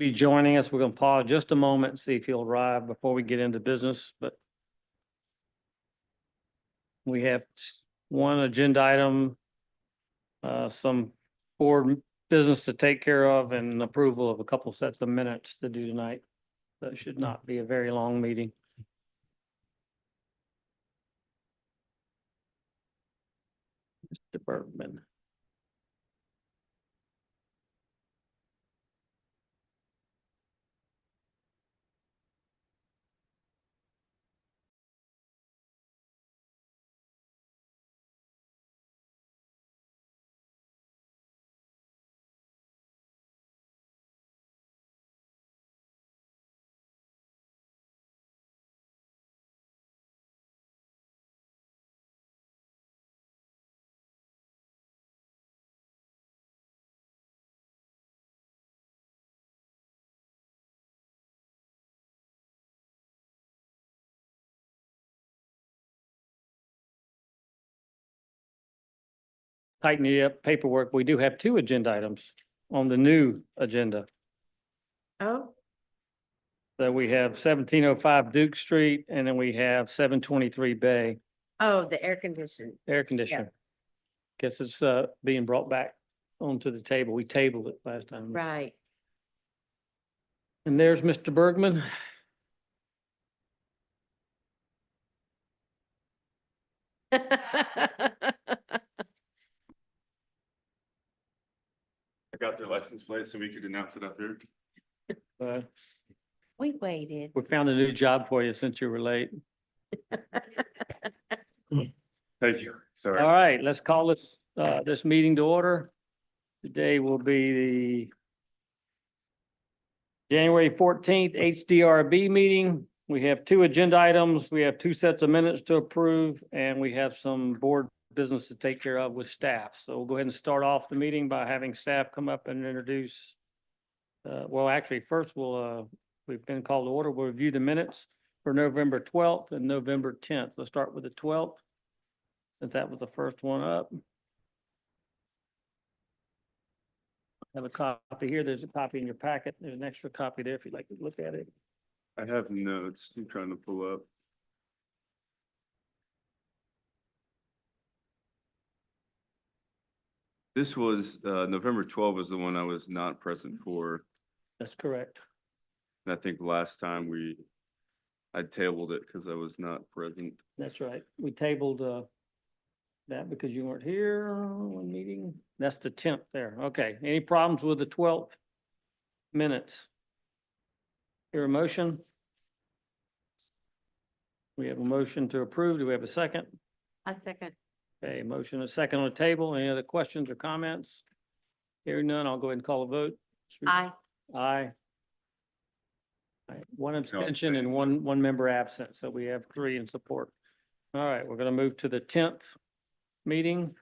be joining us. We're going to pause just a moment and see if he'll arrive before we get into business, but we have one agenda item, some board business to take care of and approval of a couple sets of minutes to do tonight. That should not be a very long meeting. Mr. Bergman. Tighten the paperwork. We do have two agenda items on the new agenda. Oh, So we have 1705 Duke Street and then we have 723 Bay oh, the air conditioning. air conditioner. Guess it's being brought back onto the table. We tabled it last time. Right. And there's Mr. Bergman. I got their license plate so we could announce it up here. Uh, We waited. We found a new job for you since you were late. Thank you. Sorry. All right, let's call this meeting to order. Today will be the January 14th HDRB meeting. We have two agenda items. We have two sets of minutes to approve, and we have some board business to take care of with staff. So we'll go ahead and start off the meeting by having staff come up and introduce. Well, actually, first we've been called to order. We'll review the minutes for November 12th and November 10th. Let's start with the 12th, since that was the first one up. Have a copy here. There's a copy in your packet. There's an extra copy there if you'd like to look at it. I have notes I'm trying to pull up. This was, November 12th was the one I was not present for. That's correct. And I think last time I tabled it because I was not present. That's right. We tabled that because you weren't here one meeting. That's the 10th there. Okay. Any problems with the 12th minutes? Hear a motion? We have a motion to approve. Do we have a second? A second. Okay, motion, a second on the table. Any other questions or comments? Hearing none, I'll go ahead and call a vote. Aye. Aye. All right, one abstention and one member absent, so we have three in support. All right, we're gonna move to the 10th meeting.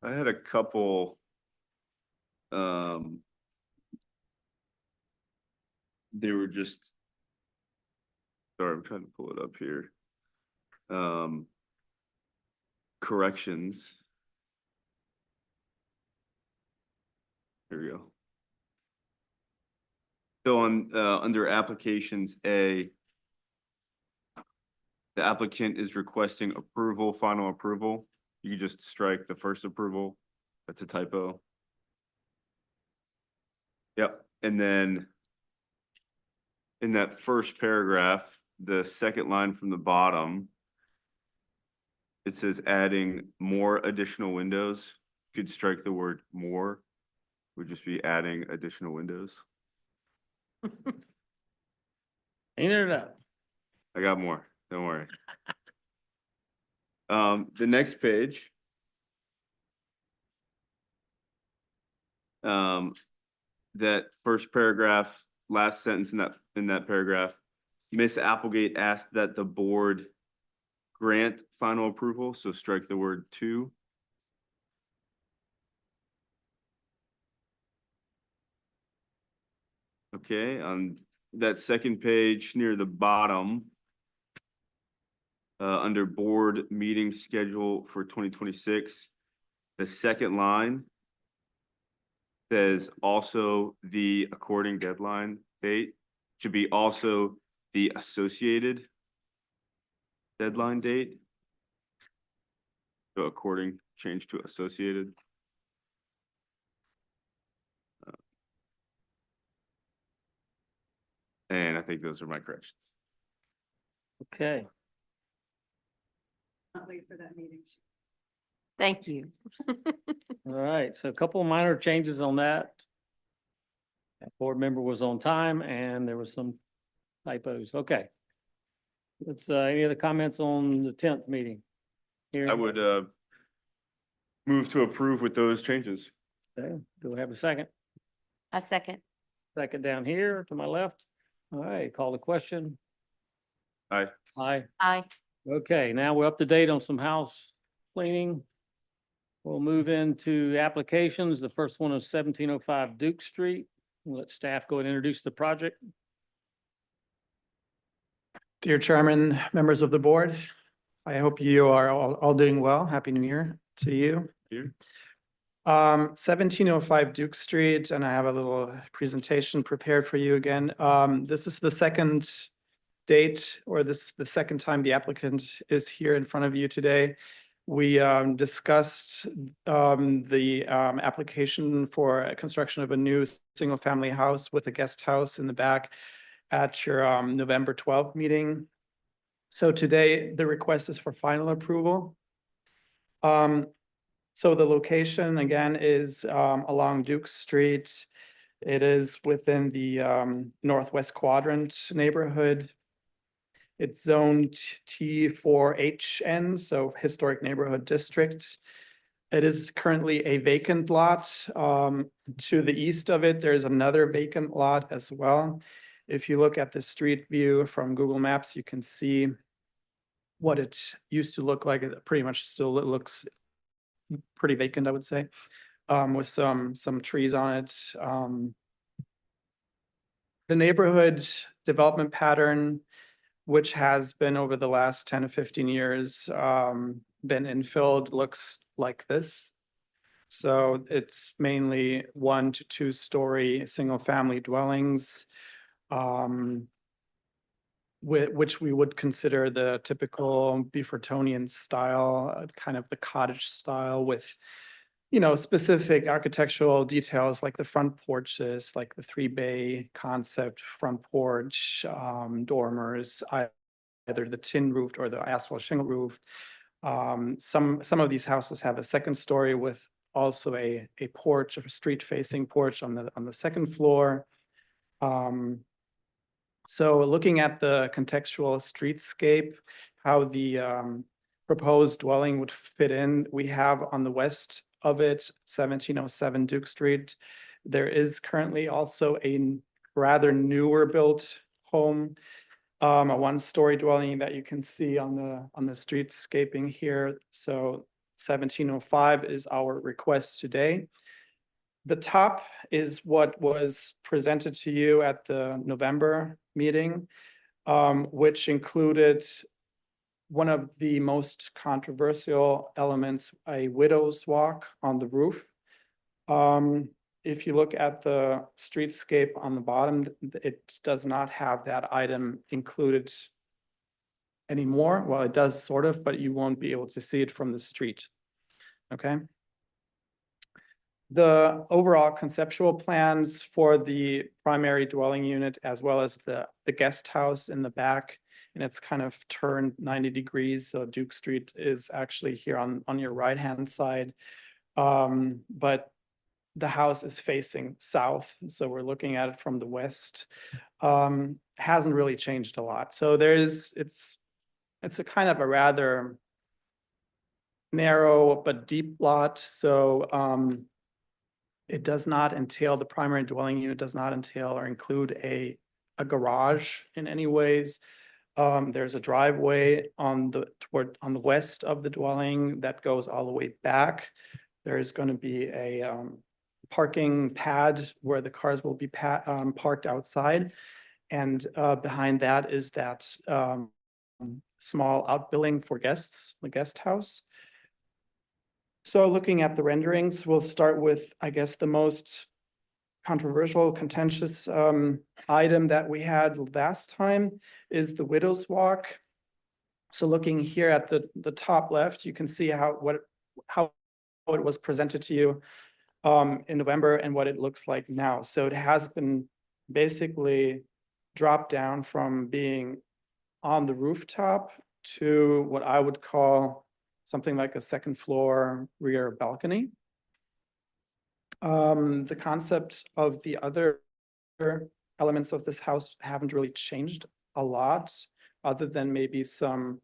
I had a couple, they were just, sorry, I'm trying to pull it up here. Corrections. Here we go. So on, under applications A, the applicant is requesting approval, final approval. You can just strike the first approval. That's a typo. Yep, and then in that first paragraph, the second line from the bottom, it says adding more additional windows. You could strike the word more, would just be adding additional windows. Ain't it up? I got more, don't worry. The next page. That first paragraph, last sentence in that paragraph, Ms. Applegate asked that the board grant final approval, so strike the word to. Okay, on that second page near the bottom, under board meeting schedule for 2026, the second line says also the according deadline date should be also the associated deadline date. So according, change to associated. And I think those are my corrections. Okay, Not wait for that meeting. Thank you. all right. So a couple of minor changes on that. That board member was on time and there was some typos. Okay. Let's, any other comments on the 10th meeting? Here, I would move to approve with those changes. okay. Do we have a second? I second. Second down here to my left. All right, call the question. Aye. Aye. Aye. Okay, now we're up to date on some house cleaning. We'll move into applications. The first one is 1705 Duke Street. We'll let staff go and introduce the project. Dear Chairman, members of the board, I hope you are all doing well. Happy New Year to you. Here. 1705 Duke Street, and I have a little presentation prepared for you again. This is the second date, or the second time the applicant is here in front of you today. We discussed the application for a construction of a new single-family house with a guest house in the back at your November 12th meeting. So today, the request is for final approval. So the location, again, is along Duke Street. It is within the northwest quadrant neighborhood. It's zoned T4HN, so Historic Neighborhood District. It is currently a vacant lot. To the east of it, there's another vacant lot as well. If you look at the street view from Google Maps, you can see what it used to look like. It pretty much still looks pretty vacant, I would say, with some trees on it. The neighborhood development pattern, which has been over the last 10 to 15 years, been infilled, looks like this. So it's mainly 1 to 2 story single family dwellings, which we would consider the typical Beaufortonian style, kind of the cottage style with, you know, specific architectural details like the front porches, like the 3-bay concept front porch, dormers, either the tin roofed or the asphalt shingle roof. Some of these houses have a second story with also a porch, a street facing porch on the second floor. So looking at the contextual streetscape, how the proposed dwelling would fit in, we have on the west of it, 1707 Duke Street. There is currently also a rather newer built home, a 1-story dwelling that you can see on the streetscaping here. So 1705 is our request today. The top is what was presented to you at the November meeting, which included one of the most controversial elements, a widow's walk on the roof. If you look at the streetscape on the bottom, it does not have that item included anymore. Well, it does sort of, but you won't be able to see it from the street. Okay. The overall conceptual plans for the primary dwelling unit, as well as the guest house in the back, and it's kind of turned 90 degrees. So Duke Street is actually here on your right-hand side. But the house is facing south, so we're looking at it from the west. Hasn't really changed a lot. So it's a kind of a rather narrow but deep lot. So it does not entail, the primary dwelling unit does not entail or include a garage in any ways. There's a driveway on the west of the dwelling that goes all the way back. There's going to be a parking pad where the cars will be parked outside. And behind that is that small outbuilding for guests, the guest house. So looking at the renderings, we'll start with, I guess, the most controversial, contentious item that we had last time is the Widow's Walk. So looking here at the top left, you can see how it was presented to you in November and what it looks like now. So it has been basically dropped down from being on the rooftop to what I would call something like a second floor rear balcony. The concept of the other elements of this house haven't really changed a lot, other than maybe some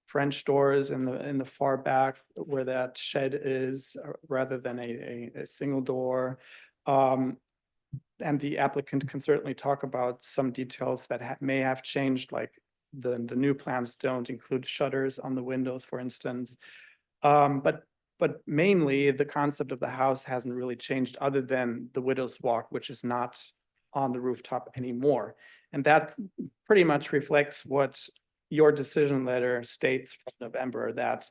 French doors in the far back where that shed is, rather than a single door. And the applicant can certainly talk about some details that may have changed, like the new plans don't include shutters on the windows, for instance. But mainly the concept of the house hasn't really changed, other than the Widow's Walk, which is not on the rooftop anymore. And that pretty much reflects what your decision letter states from November, that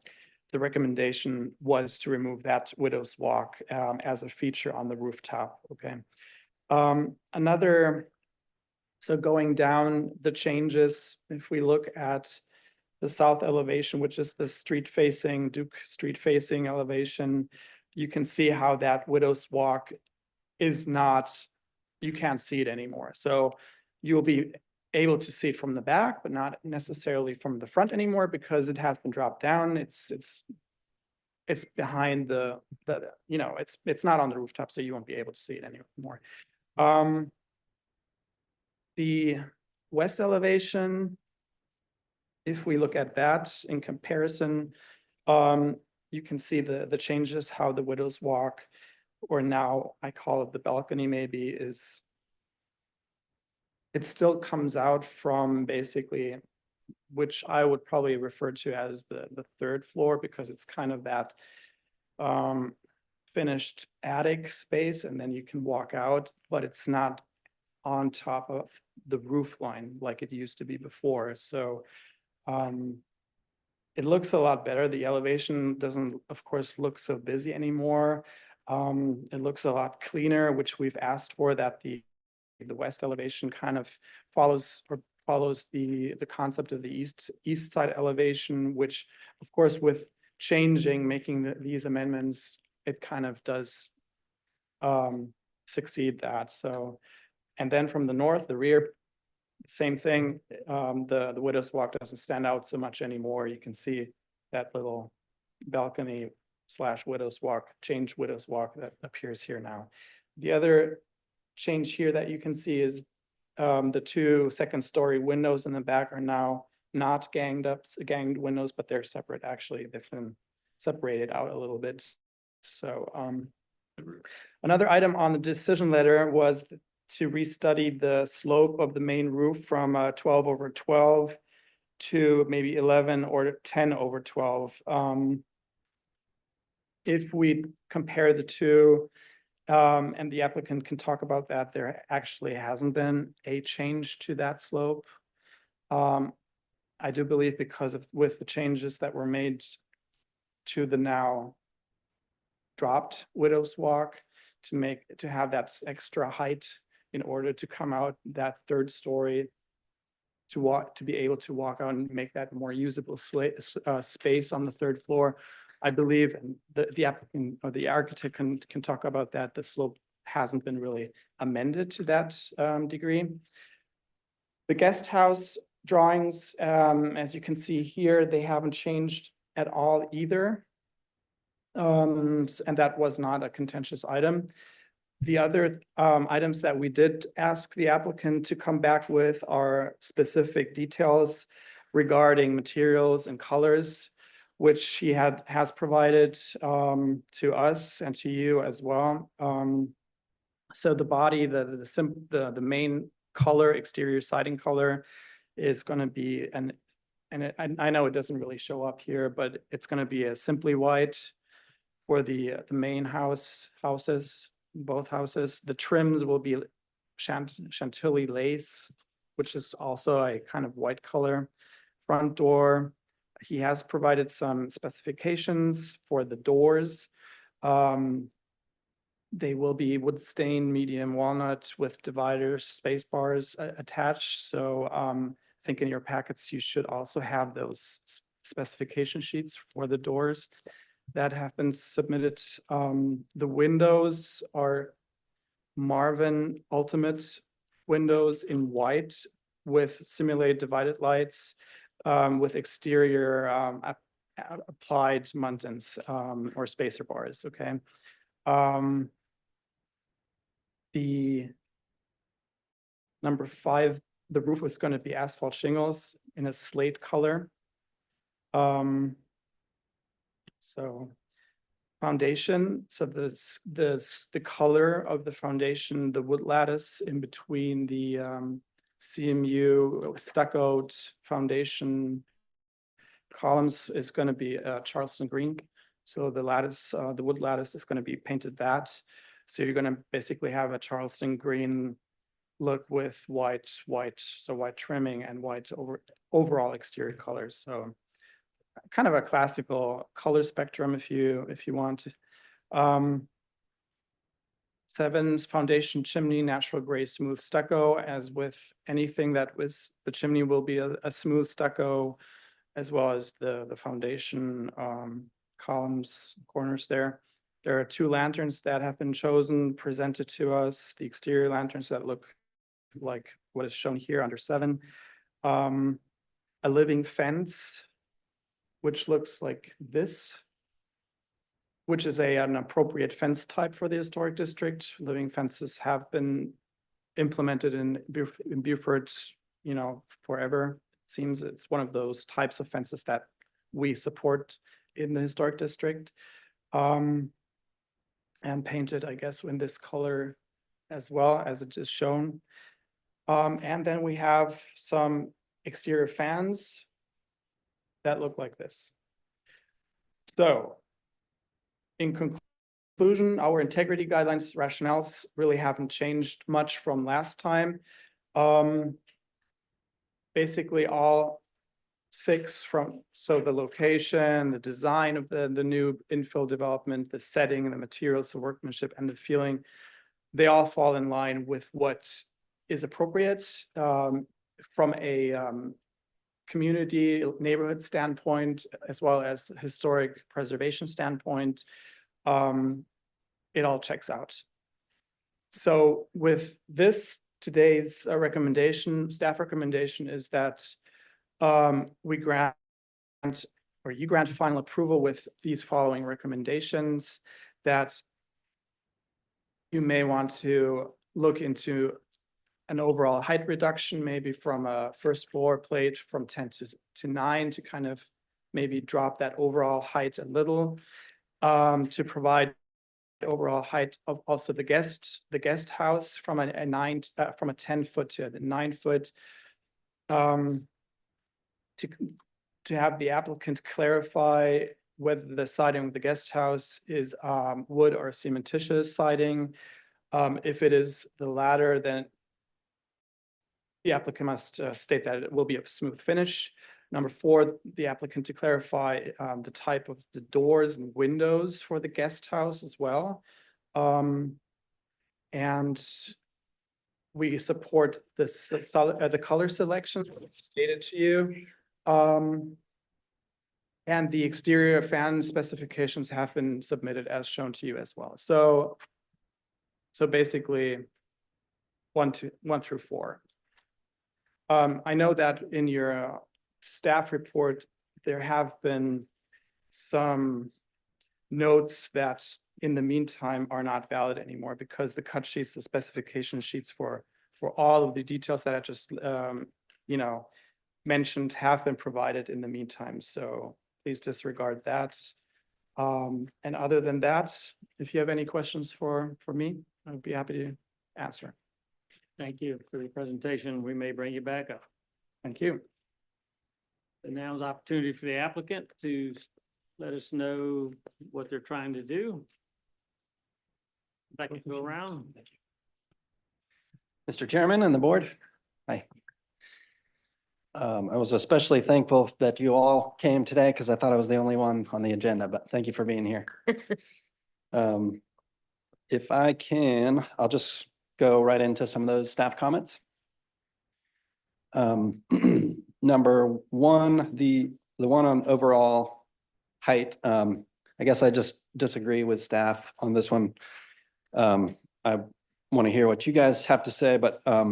the recommendation was to remove that Widow's Walk as a feature on the rooftop. Okay. So going down the changes, if we look at the south elevation, which is the Duke Street facing elevation, you can see how that Widow's Walk is not, you can't see it anymore. So you'll be able to see it from the back, but not necessarily from the front anymore, because it has been dropped down. It's behind it's not on the rooftop, so you won't be able to see it anymore. The west elevation, if we look at that in comparison, you can see the changes, how the Widow's Walk, or now I call it the balcony maybe, it still comes out from basically, which I would probably refer to as the third floor, because it's kind of that finished attic space, and then you can walk out, but it's not on top of the roof line like it used to be before. So it looks a lot better. The elevation doesn't, of course, look so busy anymore. It looks a lot cleaner, which we've asked for, that the west elevation kind of follows the concept of the east side elevation, which of course with making these amendments, it kind of does succeed that. So, and then from the north, the rear, same thing. The Widow's Walk doesn't stand out so much anymore. You can see that little balcony / Widow's Walk, changed Widow's Walk that appears here now. The other change here that you can see is the two second-story windows in the back are now not ganged windows, but they're separate. Actually, they've been separated out a little bit. So another item on the decision letter was to restudy the slope of the main roof from 12/12 to maybe 11 or 10/12. If we compare the two, and the applicant can talk about that, there actually hasn't been a change to that slope. I do believe because with the changes that were made to the now dropped Widow's Walk to have that extra height in order to come out that third story, to be able to walk out and make that more usable space on the third floor. I believe, and the applicant or the architect can talk about that, the slope hasn't been really amended to that degree. The guest house drawings, as you can see here, they haven't changed at all either. And that was not a contentious item. The other items that we did ask the applicant to come back with are specific details regarding materials and colors, which he has provided to us and to you as well. So the body, the main color, exterior siding color, is going to be I know it doesn't really show up here, but it's going to be a simply white for the main houses, both houses. The trims will be Chantilly lace, which is also a kind of white color. Front door, he has provided some specifications for the doors. They will be wood stain, medium walnut with dividers, space bars attached. So I think in your packets, you should also have those specification sheets for the doors that have been submitted. The windows are Marvin Ultimate windows in white with simulated divided lights with exterior applied muntins or spacer bars, okay? The number 5, the roof is going to be asphalt shingles in a slate color. So foundation, so the color of the foundation, the wood lattice in between the CMU stuccoed foundation columns is going to be Charleston green. So the lattice, the wood lattice is going to be painted that. So you're going to basically have a Charleston green look with white trimming and white overall exterior colors. So kind of a classical color spectrum if you want. 7's foundation chimney, natural gray smooth stucco. As with anything that was, the chimney will be a smooth stucco, as well as the foundation columns, corners there. There are 2 lanterns that have been chosen, presented to us, the exterior lanterns that look like what is shown here under 7. A living fence, which looks like this, which is an appropriate fence type for the historic district. Living fences have been implemented in Beaufort, forever. It seems it's one of those types of fences that we support in the historic district. And painted, I guess, in this color as well as it is shown. And then we have some exterior fans that look like this. So in conclusion, our integrity guidelines rationales really haven't changed much from last time. Basically all 6 so the location, the design of the new infill development, the setting, the materials, the workmanship, and the feeling, they all fall in line with what is appropriate from a community neighborhood standpoint, as well as historic preservation standpoint. It all checks out. So with this, today's recommendation, staff recommendation is that you grant final approval with these following recommendations, that you may want to look into an overall height reduction, maybe from a first floor plate from 10 to 9 to kind of maybe drop that overall height a little, to provide overall height of also the guest house from a 10-foot to a 9-foot, to have the applicant clarify whether the siding of the guest house is wood or cementitious siding. If it is the latter, then the applicant must state that it will be a smooth finish. Number 4, the applicant to clarify the type of the doors and windows for the guest house as well. And we support the color selection stated to you. And the exterior fan specifications have been submitted as shown to you as well. So basically 1 through 4. I know that in your staff report, there have been some notes that in the meantime are not valid anymore because the cut sheets, the specification sheets for all of the details that I just mentioned have been provided in the meantime. So please disregard that. And other than that, if you have any questions for me, I'd be happy to answer. Thank you for the presentation. We may bring you back up. Thank you. And now is the opportunity for the applicant to let us know what they're trying to do. Second go around. Mr. Chairman and the board, hi. I was especially thankful that you all came today because I thought I was the only one on the agenda, but thank you for being here. if I can, I'll just go right into some of those staff comments. Number one, the one on overall height, I guess I just disagree with staff on this one. I want to hear what you guys have to say, but I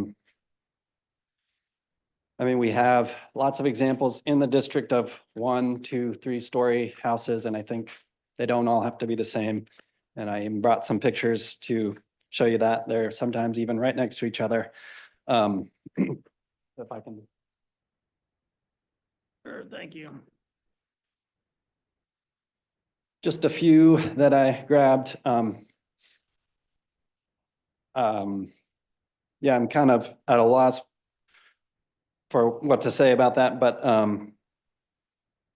mean, we have lots of examples in the district of 1, 2, 3-story houses, and I think they don't all have to be the same. And I even brought some pictures to show you that they're sometimes even right next to each other. If I can. Sure, thank you. Just a few that I grabbed. Yeah, I'm kind of at a loss for what to say about that, but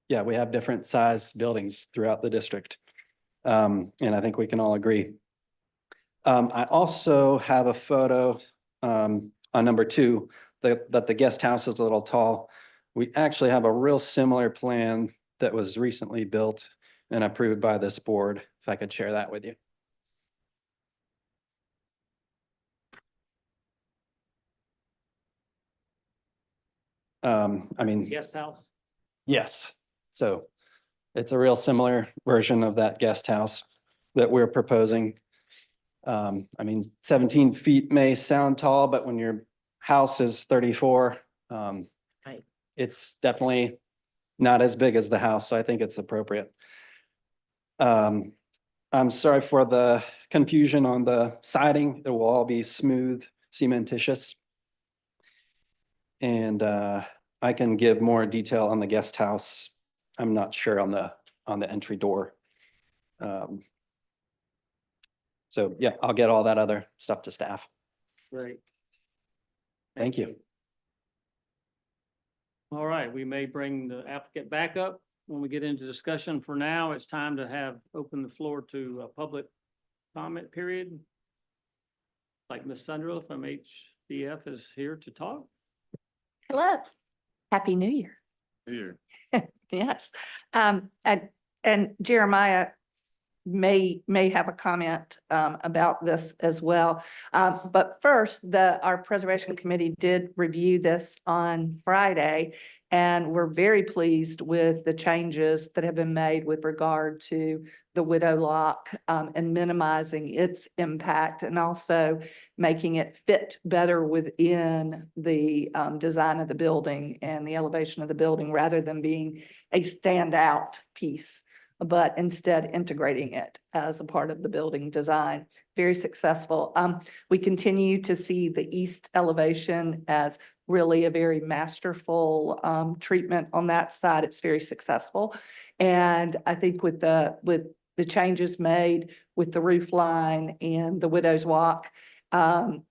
yeah, we have different size buildings throughout the district. And I think we can all agree. I also have a photo on number 2 that the guest house is a little tall. We actually have a real similar plan that was recently built and approved by this board, if I could share that with you. I mean, Guest house? yes. So it's a real similar version of that guest house that we're proposing. I mean, 17 feet may sound tall, but when your house is 34, Right. it's definitely not as big as the house, so I think it's appropriate. I'm sorry for the confusion on the siding. It will all be smooth cementitious. And I can give more detail on the guest house. I'm not sure on the entry door. So yeah, I'll get all that other stuff to staff. Great. Thank you. All right, we may bring the applicant back up when we get into discussion. For now, it's time to open the floor to a public comment period. Like Ms. Sunderland from HDF is here to talk. Hello. Happy New Year. Here. Yes. And Jeremiah may have a comment about this as well. But first, our Preservation Committee did review this on Friday, and we're very pleased with the changes that have been made with regard to the widow lock and minimizing its impact, and also making it fit better within the design of the building and the elevation of the building, rather than being a standout piece, but instead integrating it as a part of the building design. Very successful. We continue to see the east elevation as really a very masterful treatment on that side. It's very successful. And I think with the changes made with the roof line and the widow's walk and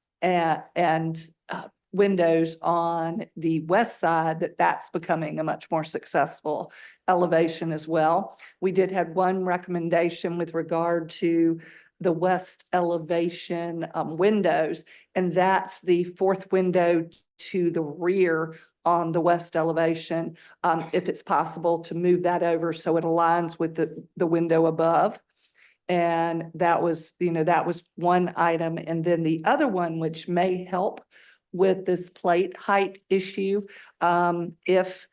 windows on the west side, that's becoming a much more successful elevation as well. We did have one recommendation with regard to the west elevation windows, and that's the 4th window to the rear on the west elevation. If it's possible to move that over so it aligns with the window above. And that was one item. And then the other one, which may help with this plate height issue, if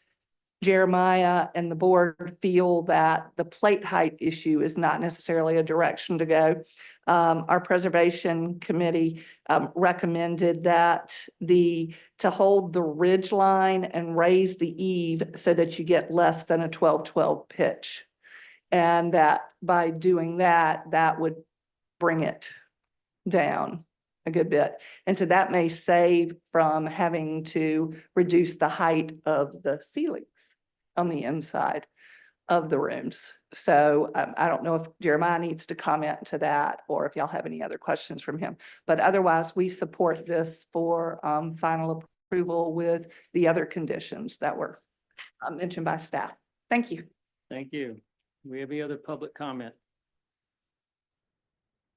Jeremiah and the board feel that the plate height issue is not necessarily a direction to go, our Preservation Committee recommended that to hold the ridge line and raise the eave so that you get less than a 12-12 pitch. And that by doing that, that would bring it down a good bit. And so that may save from having to reduce the height of the ceilings on the inside of the rooms. So I don't know if Jeremiah needs to comment to that, or if y'all have any other questions from him. But otherwise, we support this for final approval with the other conditions that were mentioned by staff. Thank you. Thank you. Do we have any other public comment?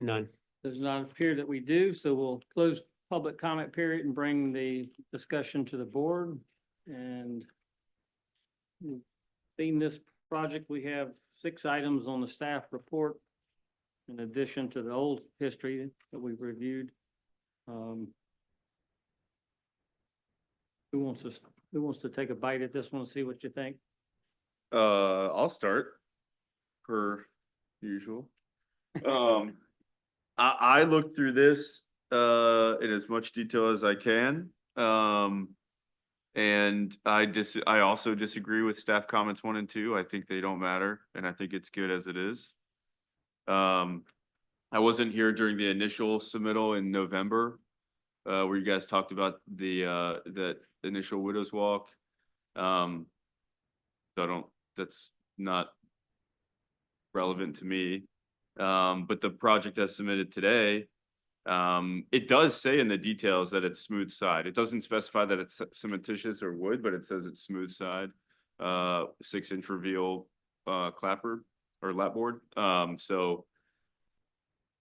None. Does not appear that we do, so we'll close public comment period and bring the discussion to the board. And in this project, we have 6 items on the staff report. in addition to the old history that we've reviewed. Who wants to take a bite at this one and see what you think? I'll start per usual. I looked through this, in as much detail as I can. And I also disagree with staff comments 1 and 2. I think they don't matter, and I think it's good as it is. I wasn't here during the initial submittal in November, where you guys talked about that initial Widows Walk. So that's not relevant to me. But the project as submitted today, it does say in the details that it's smooth side. It doesn't specify that it's cementitious or wood, but it says it's smooth side, 6-inch reveal, clapboard or lapboard. So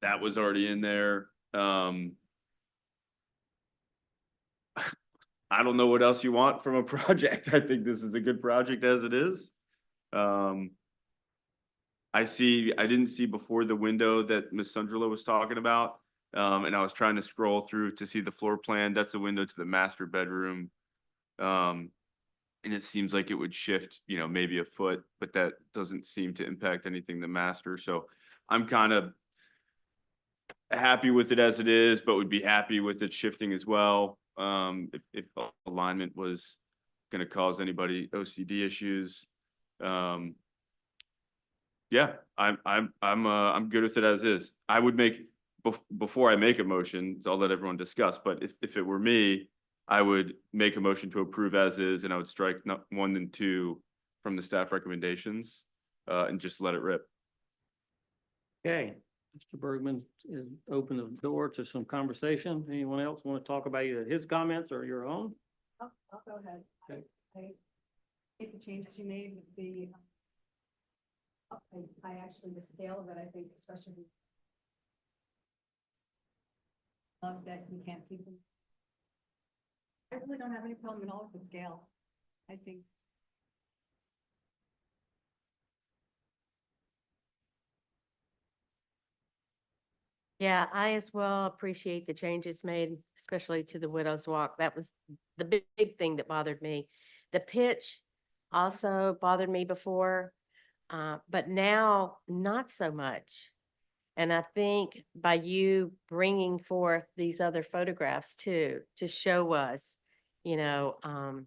that was already in there. I don't know what else you want from a project. I think this is a good project as it is. I didn't see before the window that Ms. Sundrilla was talking about. And I was trying to scroll through to see the floor plan. That's a window to the master bedroom. And it seems like it would shift, maybe a foot, but that doesn't seem to impact anything the master. So I'm kind of happy with it as it is, but would be happy with it shifting as well. If alignment was going to cause anybody OCD issues. Yeah, I'm good with it as is. I would make, before I make a motion, so I'll let everyone discuss, but if it were me, I would make a motion to approve as is, and I would strike 1 and 2 from the staff recommendations, and just let it rip. Okay, Mr. Bergman is open the door to some conversation. Anyone else want to talk about either his comments or your own? I'll go ahead. Okay. I think the changes you made with the, I actually, the scale of it, I think, especially love that you can't see them. I really don't have any problem at all with the scale. I think Yeah, I as well appreciate the changes made, especially to the Widow's Walk. That was the big thing that bothered me. The pitch also bothered me before, but now not so much. And I think by you bringing forth these other photographs too, to show us, that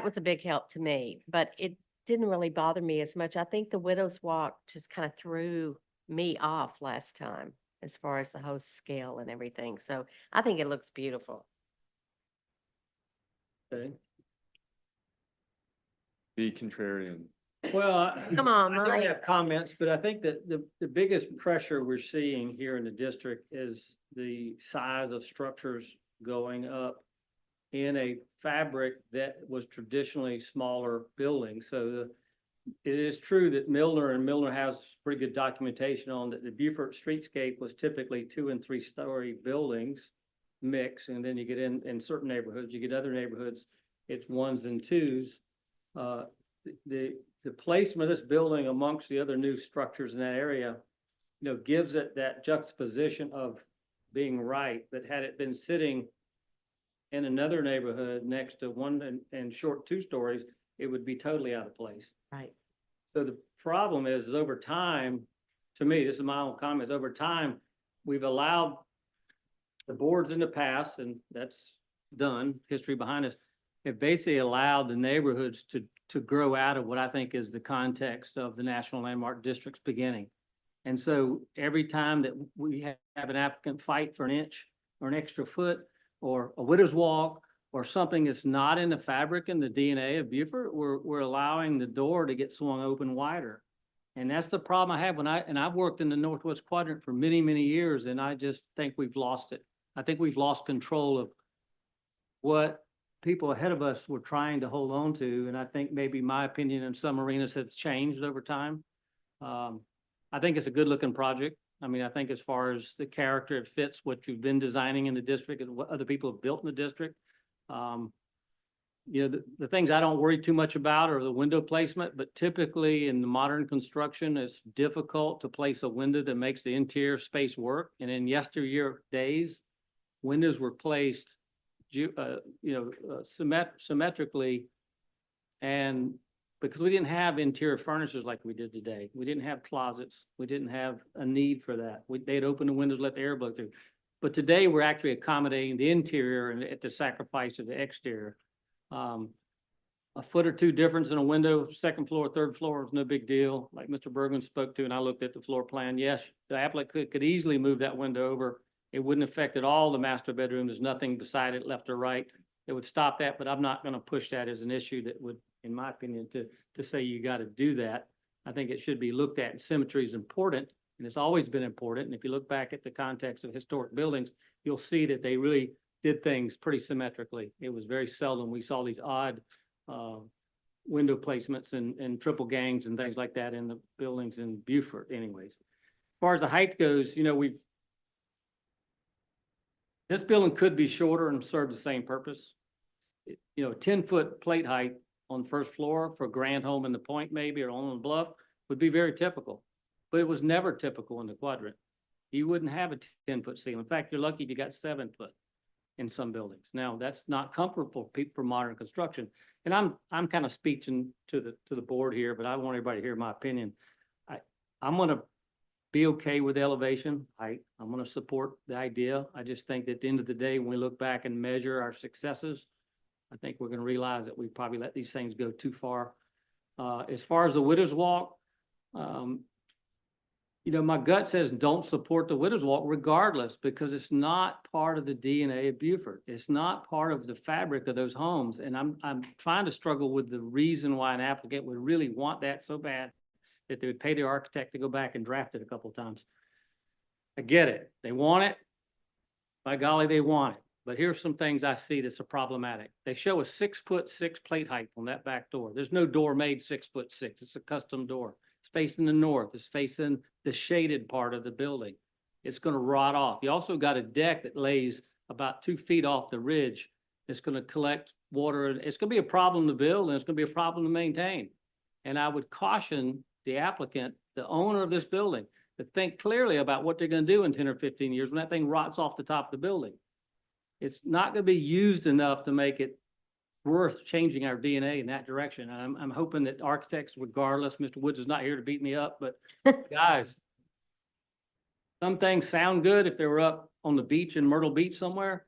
was a big help to me, but it didn't really bother me as much. I think the Widow's Walk just kind of threw me off last time as far as the whole scale and everything. So I think it looks beautiful. Okay. Be contrarian. Well, Come on, I don't Mike. have comments, but I think that the biggest pressure we're seeing here in the district is the size of structures going up in a fabric that was traditionally smaller buildings. So it is true that Milner has pretty good documentation on that the Beaufort streetscape was typically 2- and 3-story buildings mix. And then you get in certain neighborhoods, you get other neighborhoods, it's 1s and 2s. The placement of this building amongst the other new structures in that area, gives it that juxtaposition of being right. But had it been sitting in another neighborhood next to 1 and short 2 stories, it would be totally out of place. Right. So the problem is over time, to me, this is my own comments, over time, we've allowed the boards in the past, and that's done, history behind us, have basically allowed the neighborhoods to grow out of what I think is the context of the National Landmark District's beginning. And so every time that we have an applicant fight for an inch or an extra foot or a Widow's Walk or something that's not in the fabric and the DNA of Beaufort, we're allowing the door to get swung open wider. And that's the problem I have I've worked in the Northwest Quadrant for many, many years, and I just think we've lost it. I think we've lost control of what people ahead of us were trying to hold on to. And I think maybe my opinion in some arenas has changed over time. I think it's a good looking project. I mean, I think as far as the character, it fits what you've been designing in the district and what other people have built in the district. you know, the things I don't worry too much about are the window placement, but typically in the modern construction, it's difficult to place a window that makes the interior space work. And in yesteryear days, windows were placed, symmetrically. And because we didn't have interior furnitures like we did today, we didn't have closets, we didn't have a need for that. They'd open the windows, let the air blow through. But today, we're actually accommodating the interior and at the sacrifice of the exterior. A foot or two difference in a window, second floor, third floor is no big deal. Like Mr. Bergman spoke to, and I looked at the floor plan. Yes, the applicant could easily move that window over. It wouldn't affect at all the master bedroom. There's nothing beside it, left or right. It would stop that, but I'm not going to push that as an issue that would, in my opinion, to say you got to do that. I think it should be looked at, and symmetry is important, and it's always been important. And if you look back at the context of historic buildings, you'll see that they really did things pretty symmetrically. It was very seldom we saw these odd window placements and triple gangs and things like that in the buildings in Beaufort anyways. As far as the height goes, you know, this building could be shorter and serve the same purpose. You know, 10-foot plate height on first floor for Grand Home in the Point maybe, or on the Bluff would be very typical, but it was never typical in the Quadrant. You wouldn't have a 10-foot ceiling. In fact, you're lucky if you got 7 foot in some buildings. Now, that's not comfortable for modern construction. And I'm kind of speaking to the board here, but I want everybody to hear my opinion. I'm going to be okay with elevation. I'm going to support the idea. I just think that at the end of the day, when we look back and measure our successes, I think we're going to realize that we probably let these things go too far. As far as the Widow's Walk, you know, my gut says don't support the Widow's Walk regardless, because it's not part of the DNA of Beaufort. It's not part of the fabric of those homes. And I'm trying to struggle with the reason why an applicant would really want that so bad that they would pay the architect to go back and draft it a couple of times. I get it. They want it. By golly, they want it. But here's some things I see that's problematic. They show a 6'6" plate height on that back door. There's no door made 6'6". It's a custom door. It's facing the north. It's facing the shaded part of the building. It's going to rot off. You also got a deck that lays about 2 feet off the ridge. It's going to collect water. It's going to be a problem to build, and it's going to be a problem to maintain. And I would caution the applicant, the owner of this building, to think clearly about what they're going to do in 10 or 15 years when that thing rots off the top of the building. It's not going to be used enough to make it worth changing our DNA in that direction. And I'm hoping that architects, regardless, Mr. Woods is not here to beat me up, but guys, some things sound good if they were up on the beach in Myrtle Beach somewhere,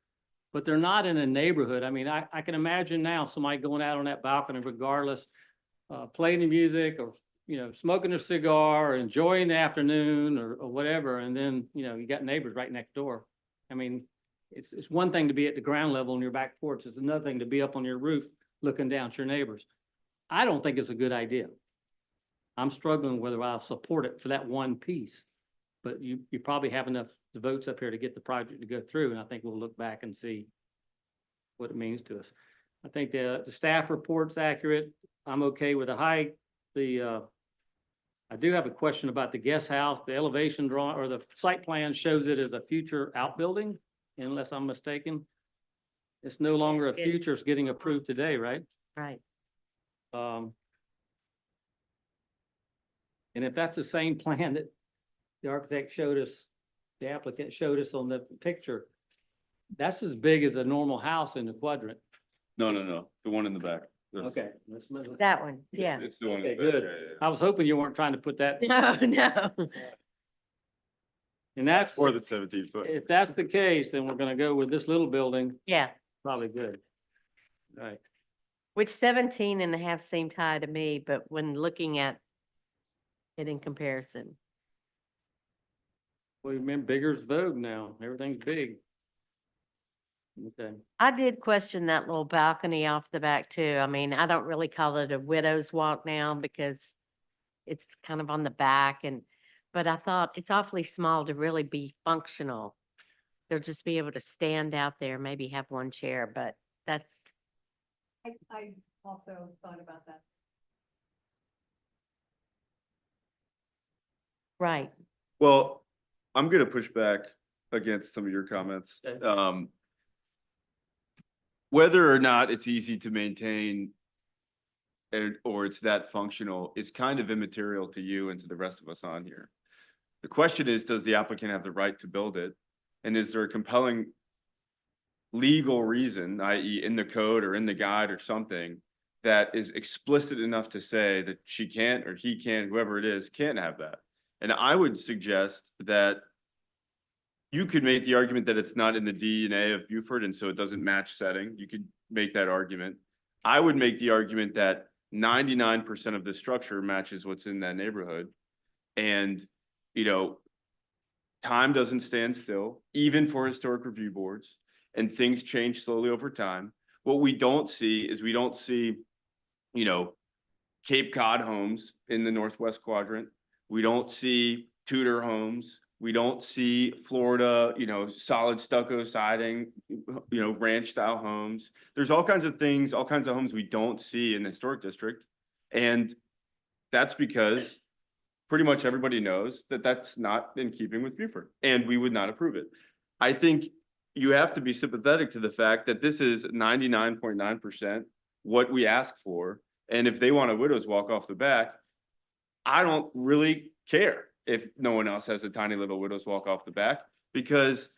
but they're not in a neighborhood. I mean, I can imagine now somebody going out on that balcony regardless, playing the music or, you know, smoking a cigar or enjoying the afternoon or whatever. And then, you know, you got neighbors right next door. I mean, it's one thing to be at the ground level on your back porch. It's another thing to be up on your roof looking down at your neighbors. I don't think it's a good idea. I'm struggling whether I'll support it for that one piece. But you probably have enough votes up here to get the project to go through, and I think we'll look back and see what it means to us. I think the staff report's accurate. I'm okay with the height. I do have a question about the guest house. The elevation drawing or the site plan shows it as a future outbuilding, unless I'm mistaken. It's no longer a It- future, it's getting approved today, right? Right. And if that's the same plan that the architect showed us, the applicant showed us on the picture, that's as big as a normal house in the Quadrant. No, the one in the back. Okay. let's move it. That one, yeah. It's the one in Okay, the back. good. Yeah, yeah. I was hoping you weren't trying to put that, No, no. and that's, More than 17 foot. if that's the case, then we're gonna go with this little building, Yeah, probably good. All right. which 17.5 seemed high to me, but when looking at it in comparison. Well, remember, bigger's vogue now. Everything's big. Okay. I did question that little balcony off the back too. I mean, I don't really call it a widow's walk now because it's kind of on the back but I thought it's awfully small to really be functional. They'll just be able to stand out there, maybe have one chair, but that's, I also thought about that. right. Well, I'm gonna push back against some of your comments. Okay. whether or not it's easy to maintain or it's that functional is kind of immaterial to you and to the rest of us on here. The question is, does the applicant have the right to build it? And is there a compelling legal reason, i.e. in the code or in the guide or something, that is explicit enough to say that she can't or he can't, whoever it is, can't have that? And I would suggest that you could make the argument that it's not in the DNA of Beaufort and so it doesn't match setting. You could make that argument. I would make the argument that 99% of the structure matches what's in that neighborhood. And, you know, time doesn't stand still, even for historic review boards, and things change slowly over time. What we don't see is we don't see, you know, Cape Cod homes in the Northwest quadrant. We don't see Tudor homes. We don't see Florida, you know, solid stucco siding, you know, ranch style homes. There's all kinds of things, all kinds of homes we don't see in the historic district. And that's because pretty much everybody knows that that's not in keeping with Beaufort, and we would not approve it. I think you have to be sympathetic to the fact that this is 99.9% what we ask for. And if they want a widow's walk off the back, I don't really care if no one else has a tiny little widow's walk off the back, because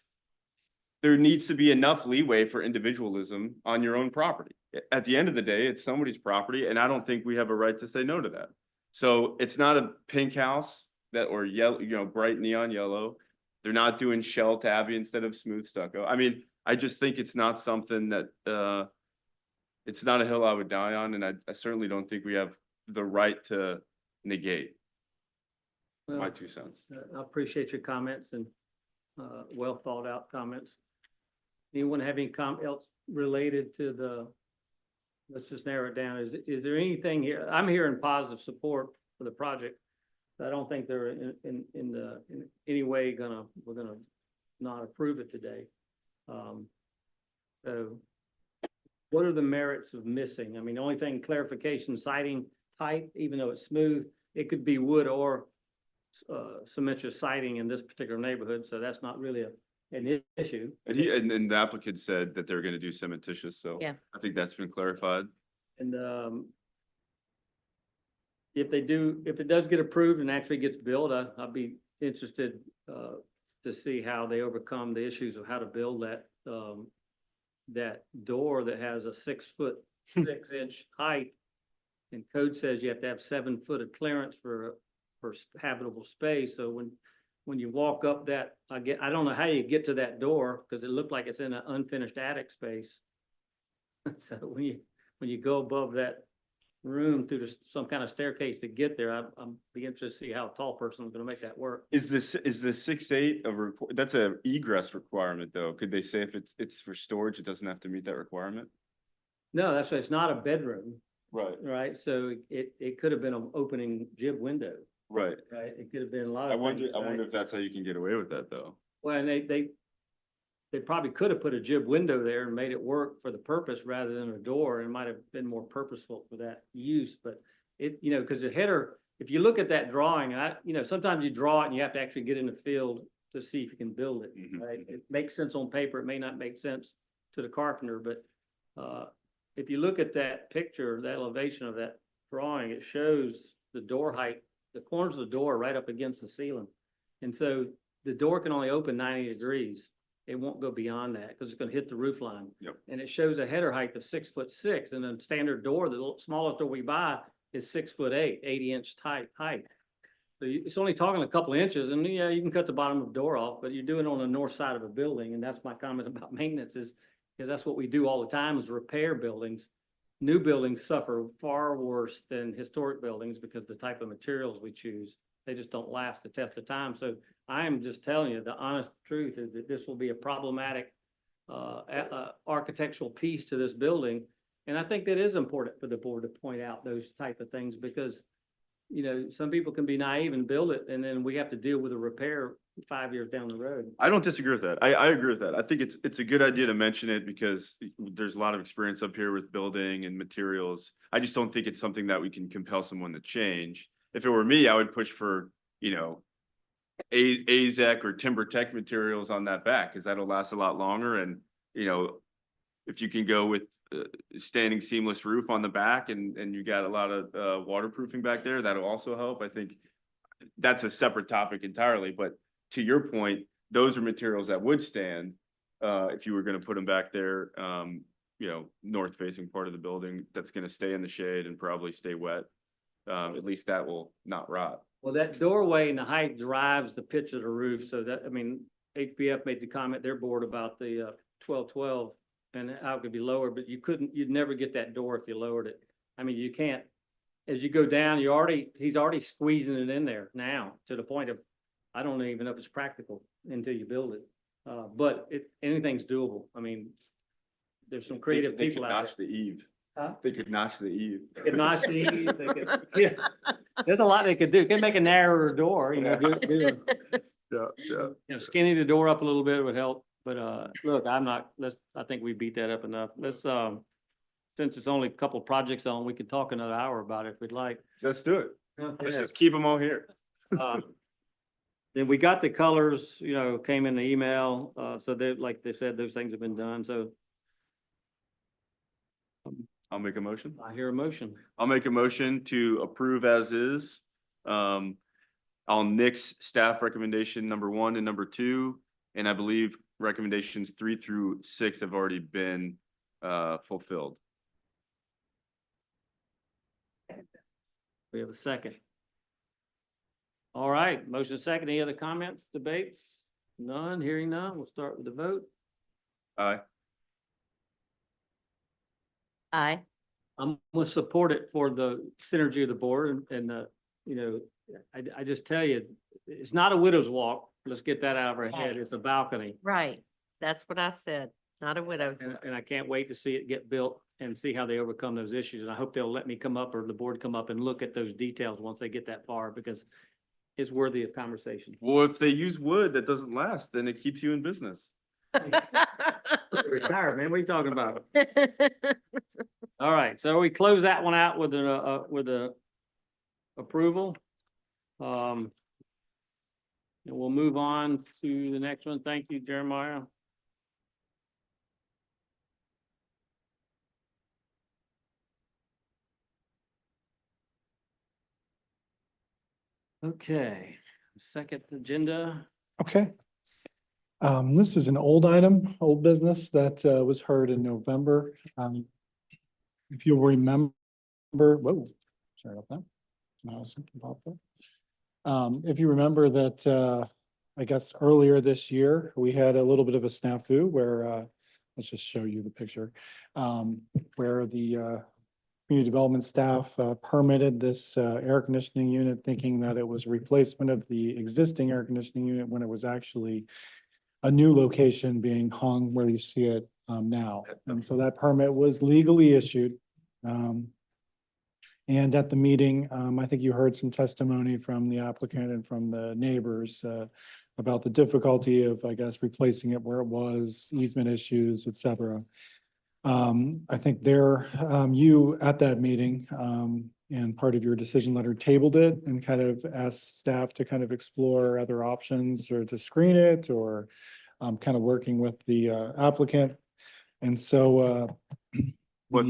there needs to be enough leeway for individualism on your own property. At the end of the day, it's somebody's property, and I don't think we have a right to say no to that. So it's not a pink house that, or yellow, you know, bright neon yellow. They're not doing shell tabby instead of smooth stucco. I mean, I just think it's not something that, it's not a hill I would die on, and I certainly don't think we have the right to negate. My Well, 2 cents. I appreciate your comments and well thought out comments. Anyone have any else related to the, let's just narrow it down. Is there anything here? I'm hearing positive support for the project. I don't think they're in any way we're gonna not approve it today. So what are the merits of missing? I mean, the only thing, clarification, siding type, even though it's smooth, it could be wood or cementous siding in this particular neighborhood, so that's not really an issue. And the applicant said that they're gonna do cementitious, so Yeah. I think that's been clarified. And if it does get approved and actually gets built, I'll be interested to see how they overcome the issues of how to build that door that has a 6'6" height. And code says you have to have 7 foot of clearance for habitable space. So when you walk up that, I don't know how you get to that door, because it looked like it's in an unfinished attic space. So when you go above that room through some kind of staircase to get there, I'm be interested to see how a tall person is gonna make that work. Is the 6'8" that's a egress requirement though? Could they say if it's for storage, it doesn't have to meet that requirement? No, that's, it's not a bedroom, Right. right? So it could have been an opening jib window, Right. right? It could have been a lot I of wonder, things, I wonder right? if that's how you can get away with that though. Well, and they probably could have put a jib window there and made it work for the purpose rather than a door, and it might have been more purposeful for that use, but it, you know, because the header, if you look at that drawing, sometimes you draw it and you have to actually get in the field to see if you can build it, Mhm. right? It makes sense on paper, it may not make sense to the carpenter, but if you look at that picture, the elevation of that drawing, it shows the door height, the corners of the door right up against the ceiling. And so the door can only open 90 degrees. It won't go beyond that because it's gonna hit the roof line. Yep. And it shows a header height of 6'6", and the standard door, the smallest door we buy is 6'8", 80-inch height. So it's only talking a couple of inches, and yeah, you can cut the bottom of the door off, but you're doing it on the north side of a building, and that's my comment about maintenance is, because that's what we do all the time is repair buildings. New buildings suffer far worse than historic buildings because the type of materials we choose, they just don't last the test of time. So I am just telling you, the honest truth is that this will be a problematic architectural piece to this building. And I think that is important for the board to point out those type of things because, you know, some people can be naive and build it, and then we have to deal with a repair 5 years down the road. I don't disagree with that. I agree with that. I think it's a good idea to mention it because there's a lot of experience up here with building and materials. I just don't think it's something that we can compel someone to change. If it were me, I would push for, you know, AZEK or Timber Tech materials on that back, because that'll last a lot longer. And, you know, if you can go with standing seamless roof on the back and you got a lot of waterproofing back there, that'll also help. I think that's a separate topic entirely, but to your point, those are materials that would stand if you were gonna put them back there, you know, north facing part of the building that's gonna stay in the shade and probably stay wet. At least that will not rot. Well, that doorway and the height drives the pitch of the roof, so that, I mean, HPF made the comment, they're bored about the 1212 and how it could be lower, but you'd never get that door if you lowered it. I mean, you can't, as you go down, he's already squeezing it in there now to the point of, I don't even know if it's practical until you build it. But anything's doable. I mean, there's some creative They could people out notch there. the eave. Huh? They could notch the eave. They could notch the eaves, they could, yeah. There's a lot they could do. Can make a narrower door, you know, skinny the door up a little bit would help. But, look, I think we beat that up enough. Let's, since it's only a couple of projects on, we could talk another hour about it if we'd like. Let's do it. Let's Yeah. just keep them all here. Then we got the colors, you know, came in the email, so they, like they said, those things have been done, so I'll make a motion. I hear a motion. I'll make a motion to approve as is. I'll nix staff recommendation number 1 and number 2, and I believe recommendations 3 through 6 have already been fulfilled. We have a second. All right, motion second. Any other comments, debates? None, hearing none. We'll start with the vote. Aye. Aye. I'm gonna support it for the synergy of the board and you know, I just tell you, it's not a widow's walk. Let's get that out of our head. It's a balcony. Right. That's what I said. Not a widow's. And I can't wait to see it get built and see how they overcome those issues. And I hope they'll let me come up or the board come up and look at those details once they get that far, because it's worthy of conversation. Well, if they use wood that doesn't last, then it keeps you in business. Retire, man. What are you talking about? All right, so we close that one out with a approval. And we'll move on to the next one. Thank you, Jeremiah. Okay, second agenda. Okay. This is an old item, old business that was heard in November. If you'll remember, whoa, sorry about that. Now something popped up. If you remember that, I guess earlier this year, we had a little bit of a snafu where, let's just show you the picture, where the community development staff permitted this air conditioning unit, thinking that it was a replacement of the existing air conditioning unit when it was actually a new location being hung where you see it now. And so that permit was legally issued. And at the meeting, I think you heard some testimony from the applicant and from the neighbors about the difficulty of, I guess, replacing it where it was, easement issues, et cetera. I think you at that meeting, and part of your decision letter tabled it and kind of asked staff to kind of explore other options or to screen it or kind of working with the applicant. And so, What,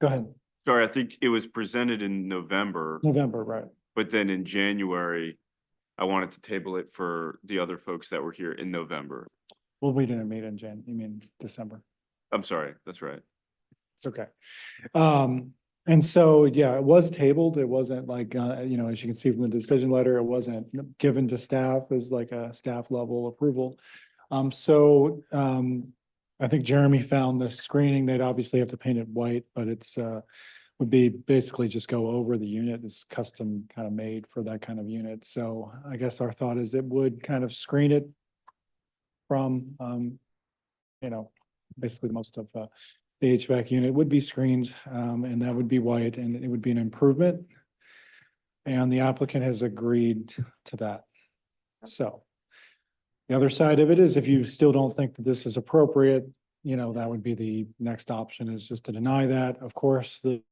go ahead, sorry, I think it was presented in November, November, right? but then in January, I wanted to table it for the other folks that were here in November. Well, we didn't meet in you mean December. I'm sorry, that's right. It's okay. And so, yeah, it was tabled. It wasn't like, you know, as you can see from the decision letter, it wasn't given to staff as like a staff level approval. I think Jeremy found the screening. They'd obviously have to paint it white, but it's, would be basically just go over the unit. It's custom kind of made for that kind of unit. So I guess our thought is it would kind of screen it from, you know, basically most of the HVAC unit would be screened, and that would be white, and it would be an improvement. And the applicant has agreed to that. So the other side of it is if you still don't think that this is appropriate, you know, that would be the next option, is just to deny that. Of course, the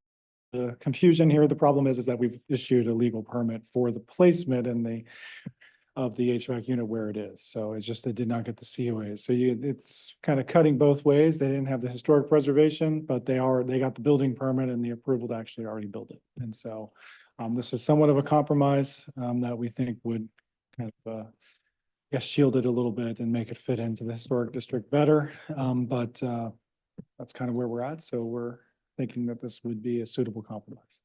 confusion here, the problem is that we've issued a legal permit for the placement, and the of the HVAC unit where it is. So it's just they did not get the COA. So it's kind of cutting both ways. They didn't have the historic preservation, but they got the building permit and the approval to actually already build it. And so this is somewhat of a compromise that we think would kind of I guess shield it a little bit and make it fit into the historic district better. But that's kind of where we're at. So we're thinking that this would be a suitable compromise.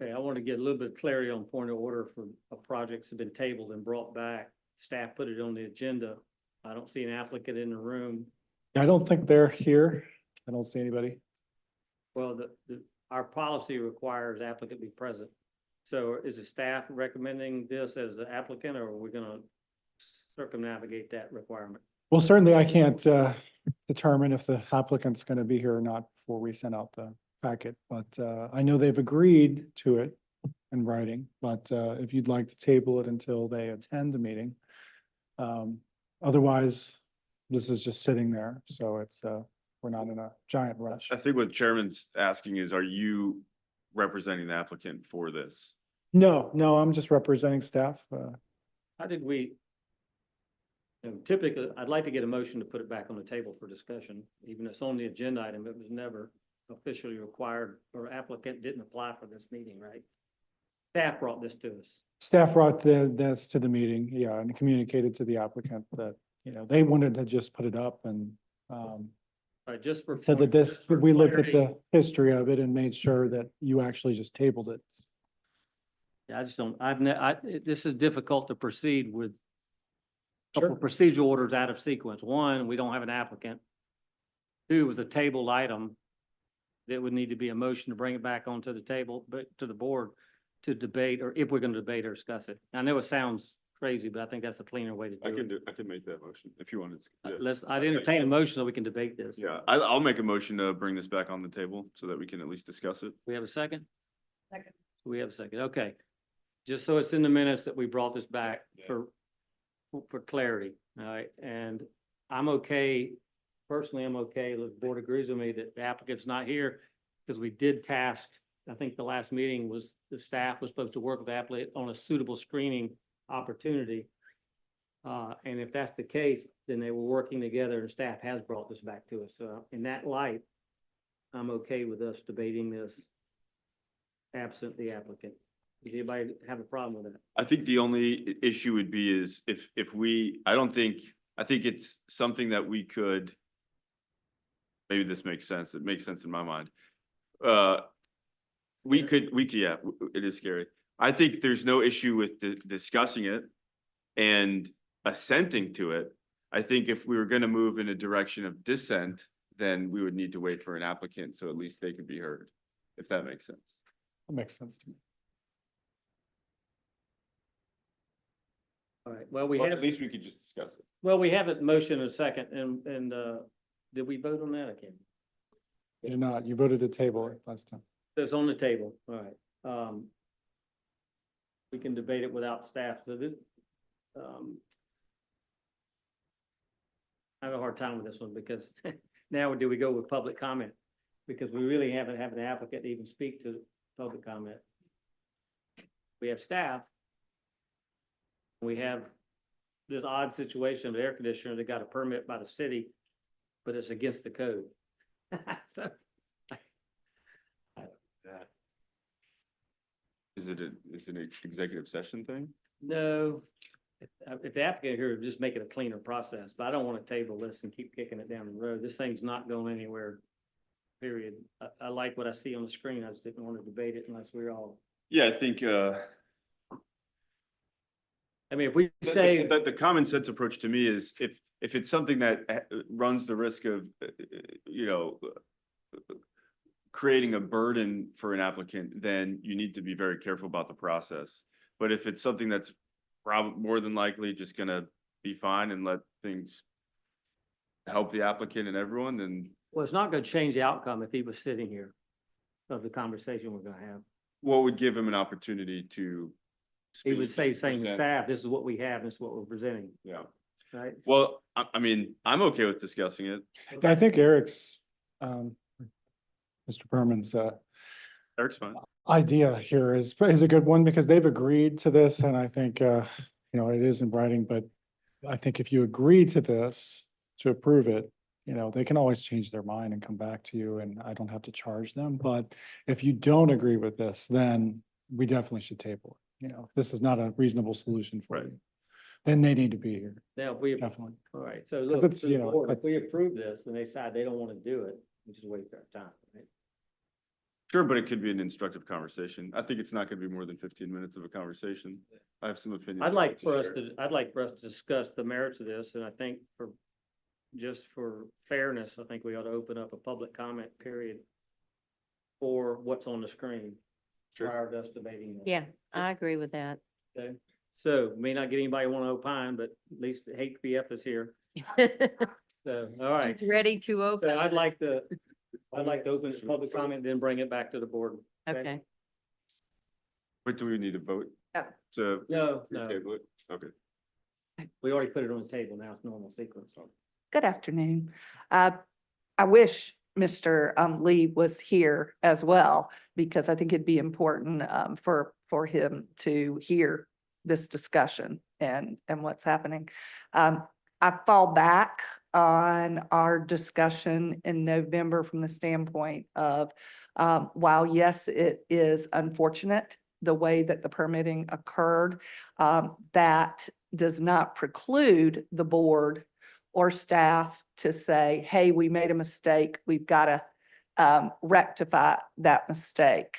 Okay, I want to get a little bit of clarity on point of order for projects that have been tabled and brought back. Staff put it on the agenda. I don't see an applicant in the room. I don't think they're here. I don't see anybody. Well, our policy requires applicant be present. So is the staff recommending this as the applicant, or are we gonna circumnavigate that requirement? Well, certainly I can't determine if the applicant's going to be here or not before we send out the packet, but I know they've agreed to it in writing, but if you'd like to table it until they attend the meeting. Otherwise, this is just sitting there, so it's we're not in a giant rush. I think what Chairman's asking is, are you representing the applicant for this? No, I'm just representing staff. How did we? Typically, I'd like to get a motion to put it back on the table for discussion, even if it's on the agenda item. It was never officially required, or applicant didn't apply for this meeting, right? Staff brought this to us. Staff brought this to the meeting, yeah, and communicated to the applicant that, they wanted to just put it up and Just for. said that just for we looked at clarity. the history of it and made sure that you actually just tabled it. Yeah, I just don't, this is difficult to proceed with a couple of procedural orders out of sequence. One, we don't have an applicant. Two, was a tabled item that would need to be a motion to bring it back onto the table, but to the board to debate, or if we're going to debate or discuss it. I know it sounds crazy, but I think that's a cleaner way to do it. I can make that motion if you want to. I'd entertain a motion so we can debate this. Yeah, I'll make a motion to bring this back on the table so that we can at least discuss it. We have a second? Second. We have a second. Okay. Just so it's in the minutes that we brought this back for clarity. All right. And I'm okay, personally, I'm okay. The board agrees with me that the applicant's not here because we did task, I think the last meeting was the staff was supposed to work with the applicant on a suitable screening opportunity. And if that's the case, then they were working together and staff has brought this back to us. So in that light, I'm okay with us debating this absent the applicant. Does anybody have a problem with that? I think the only issue would be is if we, I think it's something that we could, maybe this makes sense. It makes sense in my mind. Yeah, it is scary. I think there's no issue with discussing it and assenting to it. I think if we were going to move in a direction of dissent, then we would need to wait for an applicant, so at least they could be heard, if that makes sense. That makes sense to me. All right, well, we Or have, at least we could just discuss it. we have a motion and a second, and did we vote on that again? You're not, you voted to table it last time. It's on the table, all right. We can debate it without staff, so this, I have a hard time with this one, because now do we go with public comment? Because we really haven't had an applicant even speak to public comment. We have staff. We have this odd situation of the air conditioner that got a permit by the city, but it's against the code. So, Is it an executive session thing? no, if the applicant here would just make it a cleaner process, but I don't want to table this and keep kicking it down the road. This thing's not going anywhere, period. I like what I see on the screen. I just didn't want to debate it unless we're all, Yeah, I think, I mean, if we say. the common sense approach to me is if it's something that runs the risk of, creating a burden for an applicant, then you need to be very careful about the process. But if it's something that's probably more than likely just gonna be fine and let things help the applicant and everyone, then Well, it's not going to change the outcome if he was sitting here of the conversation we're going to have. what would give him an opportunity to He would say, speak, same present? staff, this is what we have, this is what we're presenting, Yeah. right? Well, I mean, I'm okay with discussing it. I think Eric's, Mr. Berman's, Eric's fine. idea here is a good one because they've agreed to this and I think, you know, it is in writing, but I think if you agree to this, to approve it, you know, they can always change their mind and come back to you and I don't have to charge them. But if you don't agree with this, then we definitely should table it. You know, if this is not a reasonable solution for Right. you, then they need to be here, Now, if we, definitely. all right, so 'Cause look, it's, to the you know, board, I- if we approve this and they decide they don't want to do it, we just waste our time, right? Sure, but it could be an instructive conversation. I think it's not gonna be more than 15 minutes of a conversation. I have some opinions. I'd like for us share. I'd like for us to discuss the merits of this, and I think just for fairness, I think we ought to open up a public comment period for what's on the screen Sure. prior to us debating this. Yeah, I agree with that. Okay, so may not get anybody want to opine, but at least HPF is here, so, all right. She's ready to open. So I'd like to open the public comment, then bring it back to the board. Okay. But do we need to vote No. to No, no, table it? Okay. we already put it on the table, now it's normal sequence, so. Good afternoon. I wish Mr. Lee was here as well, because I think it'd be important for him to hear this discussion and what's happening. I fall back on our discussion in November from the standpoint of, while yes, it is unfortunate the way that the permitting occurred, that does not preclude the board or staff to say, hey, we made a mistake, we've got to rectify that mistake.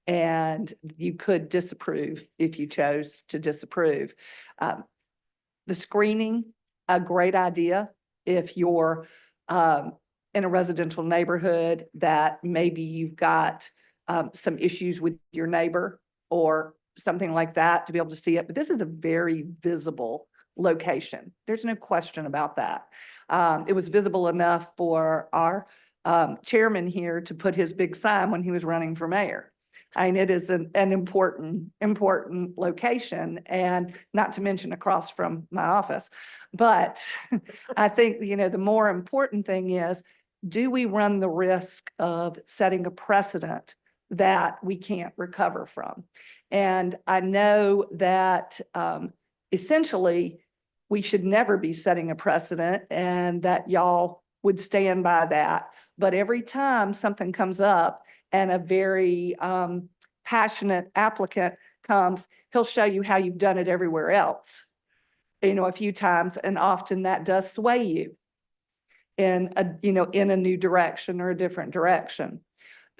And you could disapprove if you chose to disapprove. The screening, a great idea if you're in a residential neighborhood that maybe you've got some issues with your neighbor or something like that, to be able to see it. But this is a very visible location. There's no question about that. It was visible enough for our chairman here to put his big sign when he was running for mayor. I mean, it is an important location, and not to mention across from my office. But I think, you know, the more important thing is, do we run the risk of setting a precedent that we can't recover from? And I know that essentially we should never be setting a precedent, and that y'all would stand by that. But every time something comes up and a very passionate applicant comes, he'll show you how you've done it everywhere else, you know, a few times, and often that does sway you in a, you know, in a new direction or a different direction.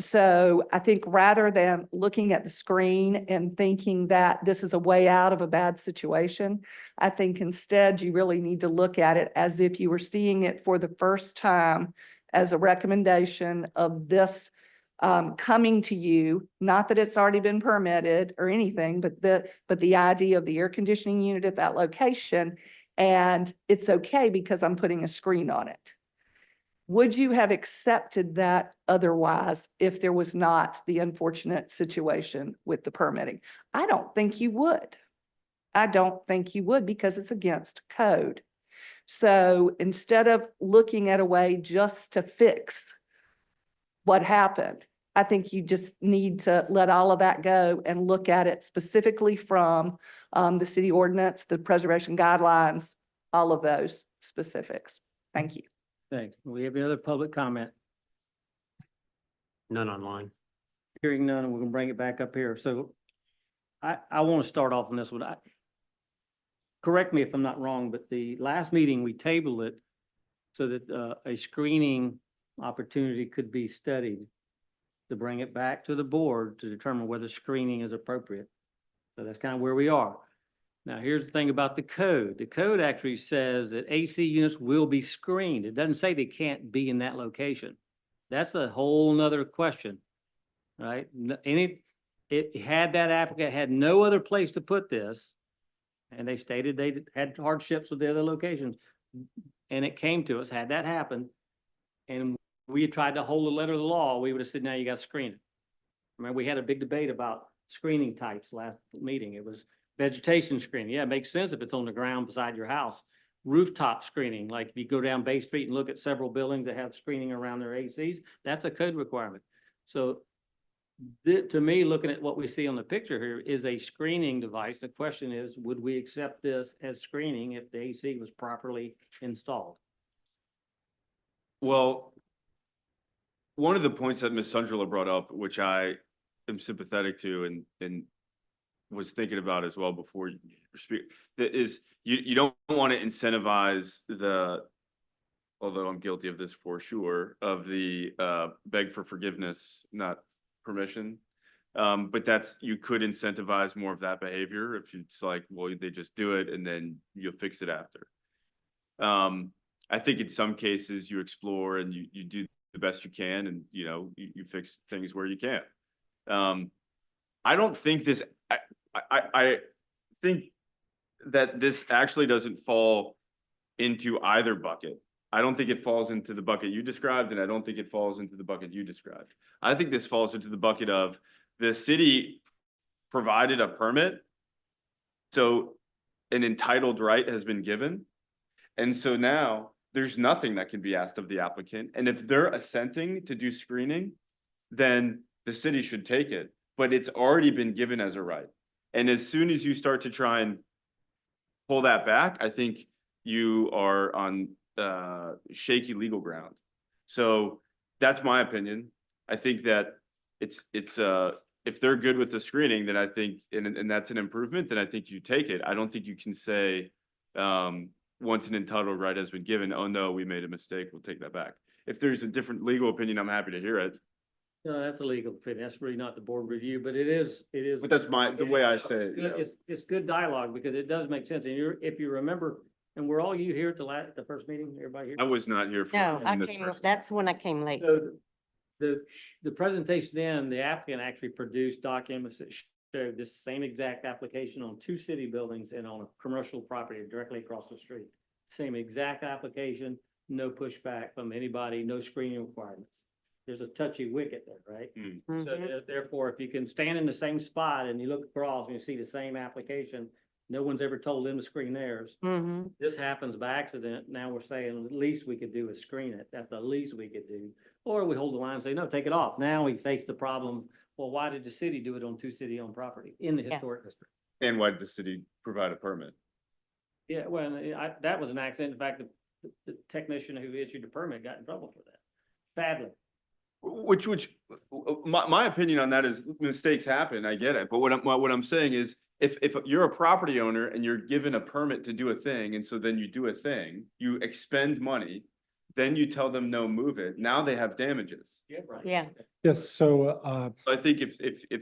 So I think rather than looking at the screen and thinking that this is a way out of a bad situation, I think instead you really need to look at it as if you were seeing it for the first time as a recommendation of this coming to you, not that it's already been permitted or anything, but the idea of the air conditioning unit at that location, and it's okay because I'm putting a screen on it. Would you have accepted that otherwise if there was not the unfortunate situation with the permitting? I don't think you would. I don't think you would, because it's against code. So instead of looking at a way just to fix what happened, I think you just need to let all of that go and look at it specifically from the city ordinance, the preservation guidelines, all of those specifics. Thank you. Thanks. We have any other public comment? None online. Hearing none, and we're gonna bring it back up here. So I want to start off on this one. Correct me if I'm not wrong, but the last meeting, we tabled it so that a screening opportunity could be studied to bring it back to the board to determine whether screening is appropriate. So that's kind of where we are. Now, here's the thing about the code. The code actually says that AC units will be screened. It doesn't say they can't be in that location. That's a whole nother question, right? It had that applicant had no other place to put this, and they stated they had hardships with the other locations. And it came to us, had that happened, and we had tried to hold the letter of the law, we would have said, now you got to screen it. I mean, we had a big debate about screening types last meeting. It was vegetation screening. Yeah, it makes sense if it's on the ground beside your house. Rooftop screening, like if you go down Bay Street and look at several buildings that have screening around their ACs, that's a code requirement. So To me, looking at what we see on the picture here is a screening device. The question is, would we accept this as screening if the AC was properly installed? Well, one of the points that Ms. Sundrella brought up, which I am sympathetic to and was thinking about as well before you speak, that is you don't want to incentivize although I'm guilty of this for sure, of the beg for forgiveness, not permission. But you could incentivize more of that behavior if it's like, well, they just do it and then you'll fix it after. I think in some cases you explore and you do the best you can and, you fix things where you can. I don't think I think that this actually doesn't fall into either bucket. I don't think it falls into the bucket you described, and I don't think it falls into the bucket you described. I think this falls into the bucket of the city provided a permit, so an entitled right has been given. And so now there's nothing that can be asked of the applicant. And if they're assenting to do screening, then the city should take it, but it's already been given as a right. And as soon as you start to try and pull that back, I think you are on shaky legal ground. So that's my opinion. I think that it's if they're good with the screening, then I think, and that's an improvement, then I think you take it. I don't think you can say, once an entitled right has been given, oh no, we made a mistake, we'll take that back. If there's a different legal opinion, I'm happy to hear it. No, that's a legal opinion. That's really not the board review, but it is. But that's the way I say it. It's good dialogue because it does make sense. And if you remember, and were all you here at the first meeting, everybody here? I was not here for. No, I this came, person. that's when I came late. So the presentation then, the applicant actually produced documents that showed this same exact application on 2 city buildings and on a commercial property directly across the street. Same exact application, no pushback from anybody, no screening requirements. There's a touchy wicket there, right? So Mhm. therefore, if you can stand in the same spot and you look across and you see the same application, no one's ever told them to screen theirs. Mhm. This happens by accident. Now we're saying the least we could do is screen it. That's the least we could do. Or we hold the line and say, no, take it off. Now we face the problem. Well, why did the city do it on 2 city-owned property in the Yeah. historic district? And why did the city provide a permit? Yeah, well, that was an accident. In fact, the technician who issued the permit got in trouble for that. Sadly. Which my opinion on that is mistakes happen. I get it. But what I'm saying is if you're a property owner and you're given a permit to do a thing, and so then you do a thing, you expend money, then you tell them, no, move it. Now they have damages. Yeah, right. Yeah. Yes, so, So I think if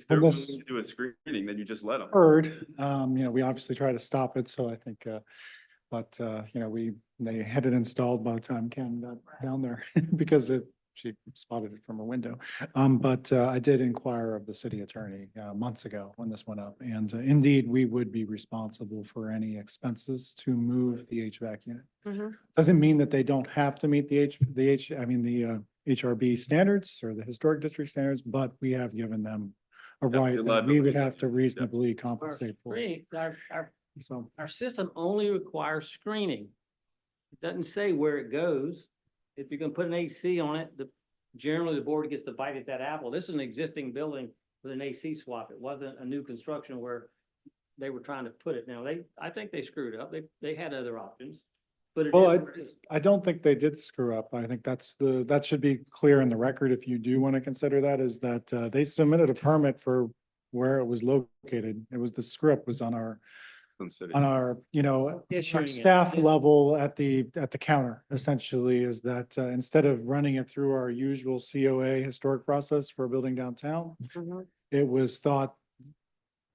they're willing this- to do a screening, then you just let them. heard, we obviously try to stop it, so I think, but, they had it installed by the time Ken got down there because she spotted it from her window. But I did inquire of the city attorney months ago when this went up. And indeed, we would be responsible for any expenses to move the HVAC unit. Mhm. Doesn't mean that they don't have to meet the HRB standards or the historic district standards, but we have given them a Yeah, right you're allowed that to we would have to reasonably, reasonably compensate for. So, Our system only requires screening. It doesn't say where it goes. If you're gonna put an AC on it, generally the board gets to bite at that apple. This is an existing building with an AC swap. It wasn't a new construction where they were trying to put it. Now, I think they screwed up. They had other options. But it Well, is what it is. I don't think they did screw up. I think that should be clear in the record if you do want to consider that, is that they submitted a permit for where it was located. The script was on our, City. our Issuing it. staff level at the counter, essentially, is that instead of running it through our usual COA historic process for a building downtown, Mhm. it was thought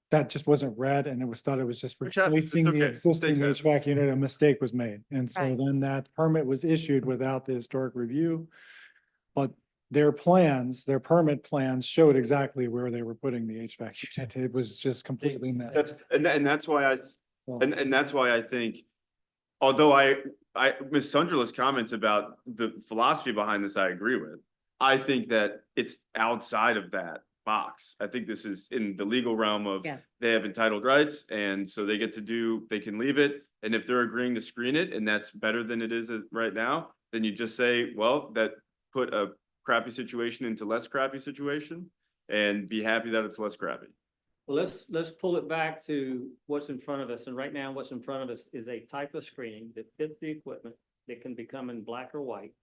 that just wasn't read, and it was thought it was just Which happens. It's replacing the okay. existing Mistakes happen. HVAC unit. A mistake was made. And so Right. then that permit was issued without the historic review. But their permit plans showed exactly where they were putting the HVAC unit. It was just completely missed. And that's why So- and that's why I think, although Ms. Sunderland's comments about the philosophy behind this, I agree with. I think that it's outside of that box. I think this is in the legal realm of, Yeah. they have entitled rights, and so they can leave it. And if they're agreeing to screen it, and that's better than it is right now, then you just say, well, that put a crappy situation into less crappy situation. and be happy that it's less crappy. Well, let's pull it back to what's in front of us. And right now, what's in front of us is a type of screening that fits the equipment that can become in black or white.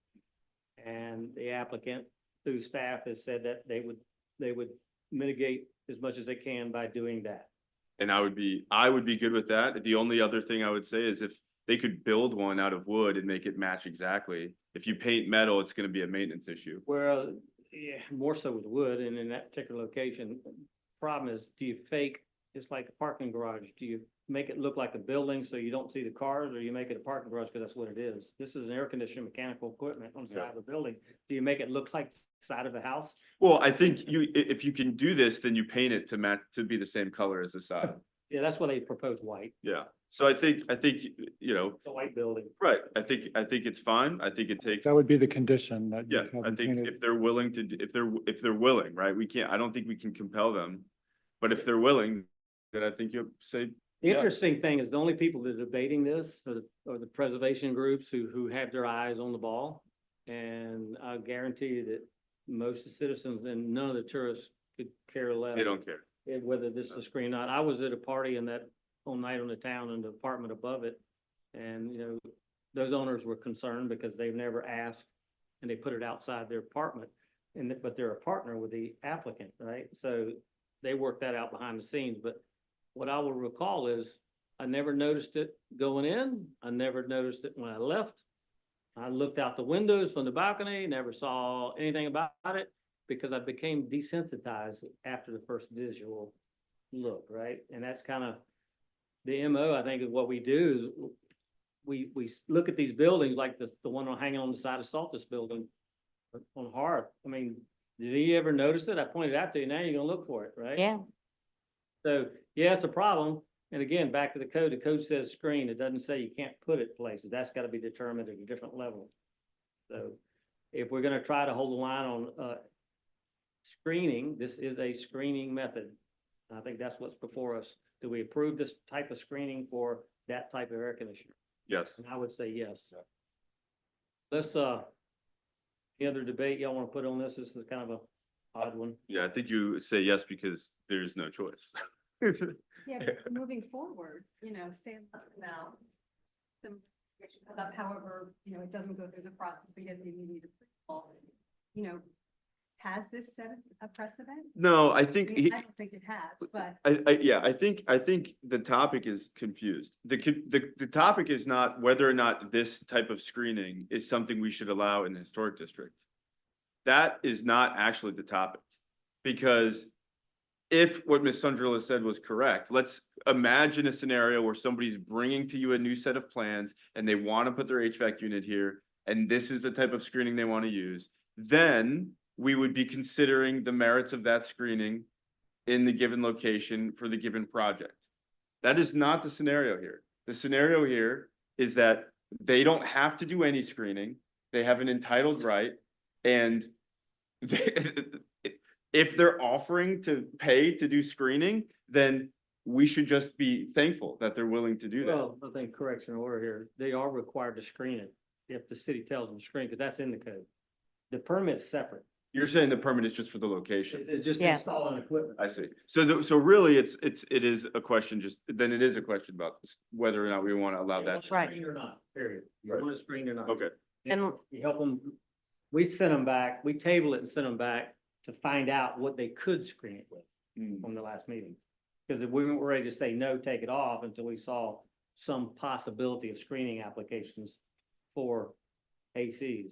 And the applicant through staff has said that they would mitigate as much as they can by doing that. And I would be good with that. The only other thing I would say is if they could build one out of wood and make it match exactly. If you paint metal, it's gonna be a maintenance issue. Well, yeah, more so with wood and in that particular location. Problem is, do you fake, it's like a parking garage, do you make it look like a building so you don't see the cars, or you make it a parking garage because that's what it is? This is an air conditioning mechanical equipment on the side of the building. Do you make it look like the side of the house? Well, I think if you can do this, then you paint it to match, to be the same color as the side. Yeah, that's why they proposed white. Yeah, so I think, you know, It's a white building. right, I think it's fine. I think it takes, That would be the condition that. you yeah, have I them think painted. if they're willing to, if they're willing, right? I don't think we can compel them. But if they're willing, then I think you'll say, The Yeah. interesting thing is the only people that are debating this are the preservation groups who have their eyes on the ball. And I guarantee you that most of the citizens and none of the tourists could care less. they don't care. Whether this is screened or not. I was at a party in that whole night on the town in the apartment above it. And, you know, those owners were concerned because they've never asked and they put it outside their apartment. But they're a partner with the applicant, right? So they worked that out behind the scenes. But what I will recall is I never noticed it going in. I never noticed it when I left. I looked out the windows from the balcony, never saw anything about it because I became desensitized after the first visual look, right? And that's kind of the MO, I think, of what we do is we look at these buildings like the one hanging on the side of Saltus building on Hearth. I mean, did you ever notice it? I pointed out to you. Now you're gonna look for it, right? Yeah, So, yeah, it's a problem. And again, back to the code says screen. It doesn't say you can't put it places. That's gotta be determined at a different level. So if we're gonna try to hold the line on, screening, this is a screening method. I think that's what's before us. Do we approve this type of screening for that type of air conditioner? Yes. And I would say yes. Let's, any other debate y'all wanna put on this? This is kind of a odd one. Yeah, I think you say yes because there's no choice. Yeah, but moving forward, say now, some, about however, it doesn't go through the process because you need approval, has this set a precedent? No, I I think mean, I don't think it has, but I think the topic is confused. The topic is not whether or not this type of screening is something we should allow in the historic district. That is not actually the topic. Because if what Ms. Sundrilla said was correct, let's imagine a scenario where somebody's bringing to you a new set of plans and they want to put their HVAC unit here, and this is the type of screening they want to use, then we would be considering the merits of that screening in the given location for the given project. That is not the scenario here. The scenario here is that they don't have to do any screening. They have an entitled right. And if they're offering to pay to do screening, then we should just be thankful that they're willing to do that. Well, I think correction order here, they are required to screen it if the city tells them to screen, because that's in the code. The permit is separate. You're saying the permit is just for the location. It's just Yeah. installing equipment. I see. So really, it is a question, then it is a question about this, whether or not we want to allow that. Right. Screen or not, period. You Right. want to screen or not. Okay, and You help them, we sent them back, we table it and sent them back to find out what they could screen it with from the last meeting. Because we weren't ready to say, no, take it off until we saw some possibility of screening applications for ACs.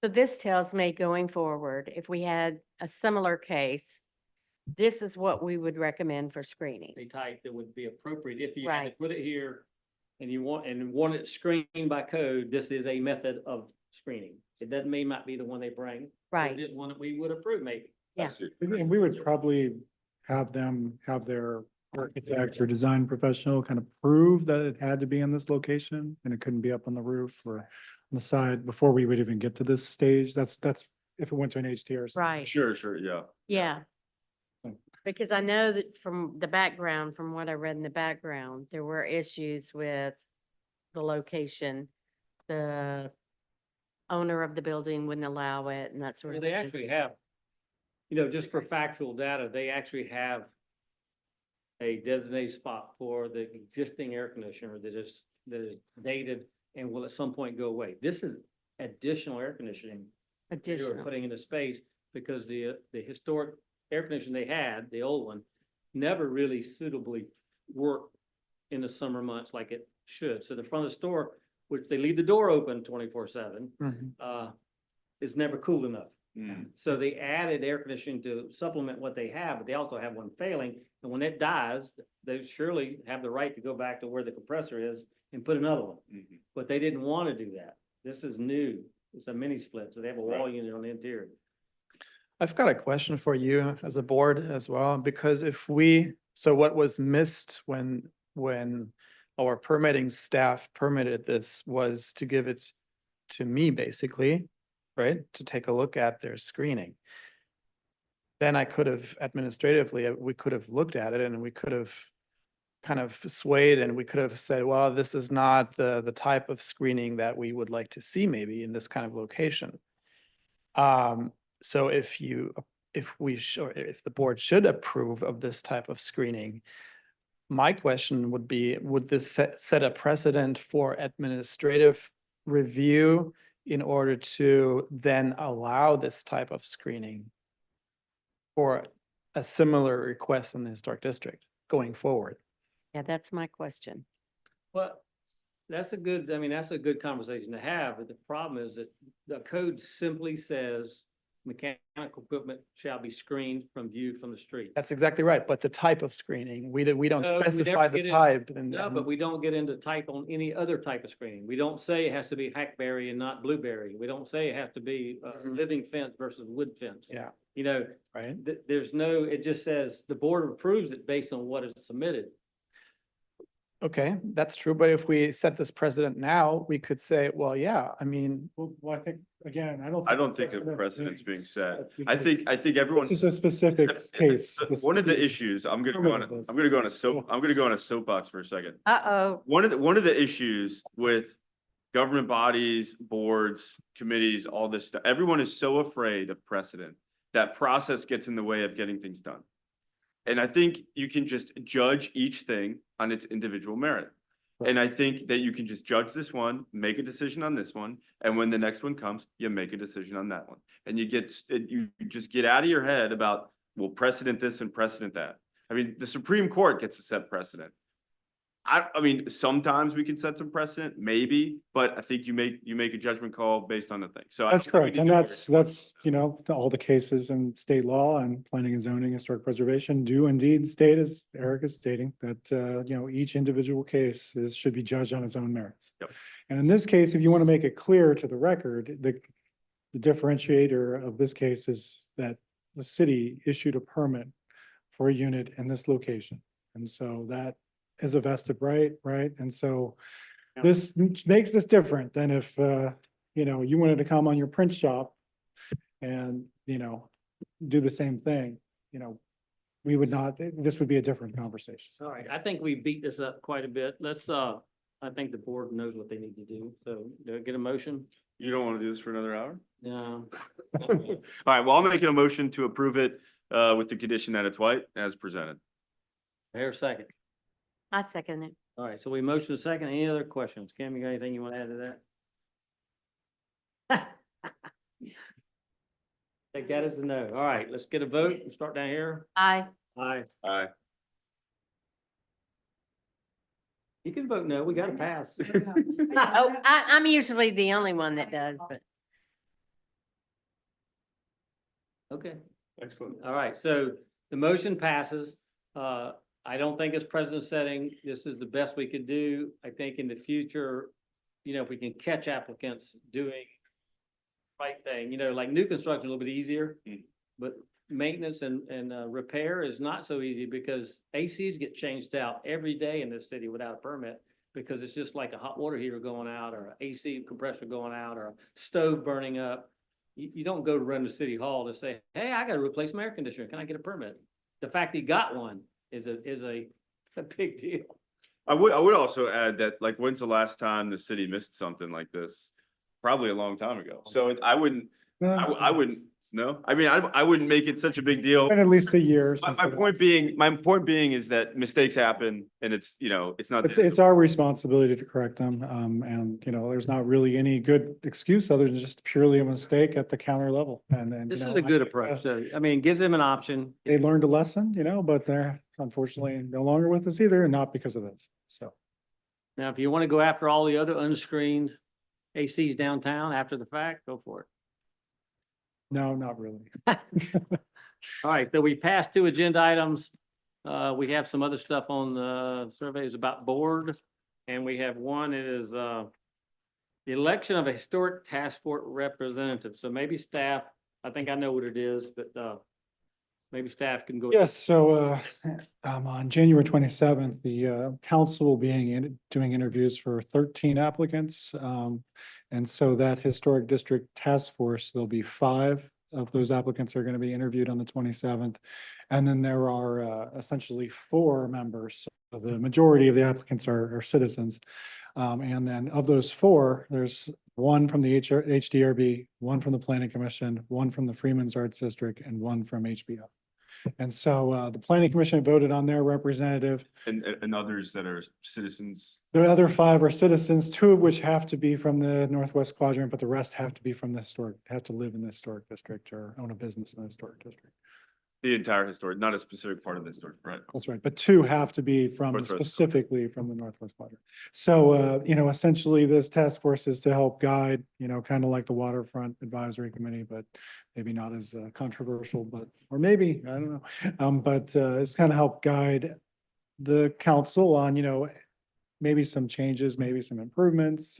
so this tells me going forward, if we had a similar case, this is what we would recommend for screening. A type that would be appropriate if you had to Right. put it here and you want it screened by code, this is a method of screening. It doesn't mean might be the one they bring. but Right, It is one that we would approve maybe. I Yeah. see. And we would probably have them have their architect or design professional kind of prove that it had to be in this location and it couldn't be up on the roof or on the side before we would even get to this stage. That's if it went to an HDR. right, Sure, yeah. yeah. Mm. Because I know that from the background, from what I read in the background, there were issues with the location. The owner of the building wouldn't allow it and that sort Well, of they thing. actually have, you know, just for factual data, they actually have a designated spot for the existing air conditioner that is dated and will at some point go away. This is additional air conditioning you're Additional. putting into space because the historic air conditioning they had, the old one, never really suitably worked in the summer months like it should. So the front of the store, which they leave the door open 24/7, is never cool enough. Mm. So they added air conditioning to supplement what they have, but they also have one failing. And when it dies, they surely have the right to go back to where the compressor is and put another one. Mhm. But they didn't want to do that. This is new. It's a mini split, so they have a wall Right. unit on the interior. I've got a question for you as a board as well, because so what was missed when our permitting staff permitted this was to give it to me, basically, right? To take a look at their screening. Then I could have administratively, we could have looked at it and we could have kind of swayed and we could have said, well, this is not the type of screening that we would like to see maybe in this kind of location. So if the board should approve of this type of screening, my question would be, would this set a precedent for administrative review in order to then allow this type of screening for a similar request in the historic district going forward? Yeah, that's my question. Well, that's a good conversation to have, but the problem is that the code simply says mechanical equipment shall be screened from view from the street. That's exactly right, but the type of screening, we don't No, we never specify the get in- type. No, but we don't get into type on any other type of screening. We don't say it has to be hackberry and not blueberry. We don't say it has to be Mhm. living fence versus wood fence. Yeah, You know, right. there's no, it just says the board approves it based on what is submitted. Okay, that's true, but if we set this precedent now, we could say, well, yeah, I mean, Well, I think, again, I don't. I don't think the precedent's being set. I because think everyone. This is a specific case. One of the issues, I'm gonna go on, Permitted this. I'm gonna go on a soapbox for a second. Uh-oh. One of the issues with government bodies, boards, committees, all this stuff, everyone is so afraid of precedent. That process gets in the way of getting things done. And I think you can just judge each thing on its individual merit. And I think that you can just judge this one, make a decision on this one, and when the next one comes, you make a decision on that one. And you just get out of your head about, well, precedent this and precedent that. I mean, the Supreme Court gets to set precedent. I mean, sometimes we can set some precedent, maybe, but I think you make a judgment call based on the thing. So. I That's don't think we correct. need And to that's, all the cases in state law and planning and zoning, historic preservation do indeed state, as Eric is stating, that, each individual case should be judged on its own merits. Yep. And in this case, if you want to make it clear to the record, the differentiator of this case is that the city issued a permit for a unit in this location. And so that is a vested right? And so this makes this different than if, you wanted to come on your print shop and, do the same thing, we would not, this would be a different conversation. All right, I think we beat this up quite a bit. I think the board knows what they need to do. So do I get a motion? You don't want to do this for another hour? No. All right, well, I'm making a motion to approve it with the condition that it's white as presented. Here, second. I second it. All right, so we motion a second. Any other questions? Cam, you got anything you want to add to that? Take that as a no. All right, let's get a vote and start down here. Aye. Aye. Aye. You can vote no. We got to pass. Oh, I'm usually the only one that does, but Okay. Excellent. All right, so the motion passes. I don't think it's precedent setting. This is the best we could do. I think in the future, if we can catch applicants doing right thing, like new construction, a little bit easier. Mm. But maintenance and repair is not so easy because ACs get changed out every day in this city without a permit. Because it's just like a hot water heater going out or an AC compressor going out or a stove burning up. You don't go to run to City Hall to say, hey, I gotta replace my air conditioner. Can I get a permit? The fact he got one is a big deal. I would also add that, like, when's the last time the city missed something like this? Probably a long time ago. So I wouldn't No? I mean, I wouldn't make it such a big deal. Been at least a year. My, since my it point was. being, my point being is that mistakes happen and it's, it's not. It's our responsibility to correct them. And, there's not really any good excuse other than just purely a mistake at the counter level. And. This you is know, a good I think, approach. So, I mean, it gives them an option. They learned a lesson, but they're unfortunately no longer with us either, and not because of this. So. Now, if you want to go after all the other unscreened ACs downtown after the fact, go for it. No, not really. All right, so we passed 2 agenda items. We have some other stuff on the surveys about board. And we have one is, the election of a historic task force representative. So maybe staff, I think I know what it is, but, maybe staff can go. Yes, so on January 27th, the council will be doing interviews for 13 applicants. And so that historic district task force, there'll be 5 of those applicants are going to be interviewed on the 27th. And then there are essentially 4 members. So the majority of the applicants are citizens. And then of those 4, there's 1 from the HDRB, 1 from the Planning Commission, 1 from the Freeman's Arts District, and 1 from HBO. And so the Planning Commission voted on their representative. And others that are citizens. The other 5 are citizens, 2 of which have to be from the Northwest Quadrant, but the rest have to be from the have to live in the historic district or own a business in the historic district. The entire historic, not a specific part of the historic, right? That's right, but 2 have to be from Northwest. specifically from the Northwest Quadrant. So, essentially this task force is to help guide, kind of like the Waterfront Advisory Committee, but maybe not as controversial, or maybe, I don't know. But it's kind of help guide the council on, maybe some changes, maybe some improvements.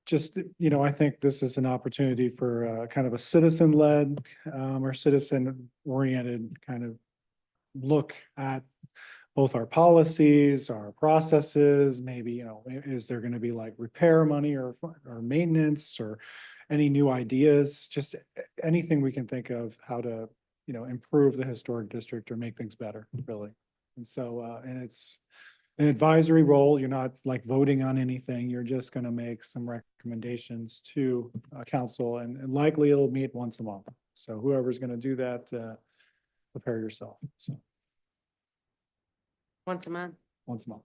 Just, I think this is an opportunity for kind of a citizen-led or citizen-oriented kind of look at both our policies, our processes, maybe, is there going to be like repair money or maintenance or any new ideas, just anything we can think of how to, improve the historic district or make things better, really. And so, and it's an advisory role. You're not like voting on anything. You're just going to make some recommendations to council and likely it'll meet once a month. So whoever's going to do that, prepare yourself. So Once a month. once a month.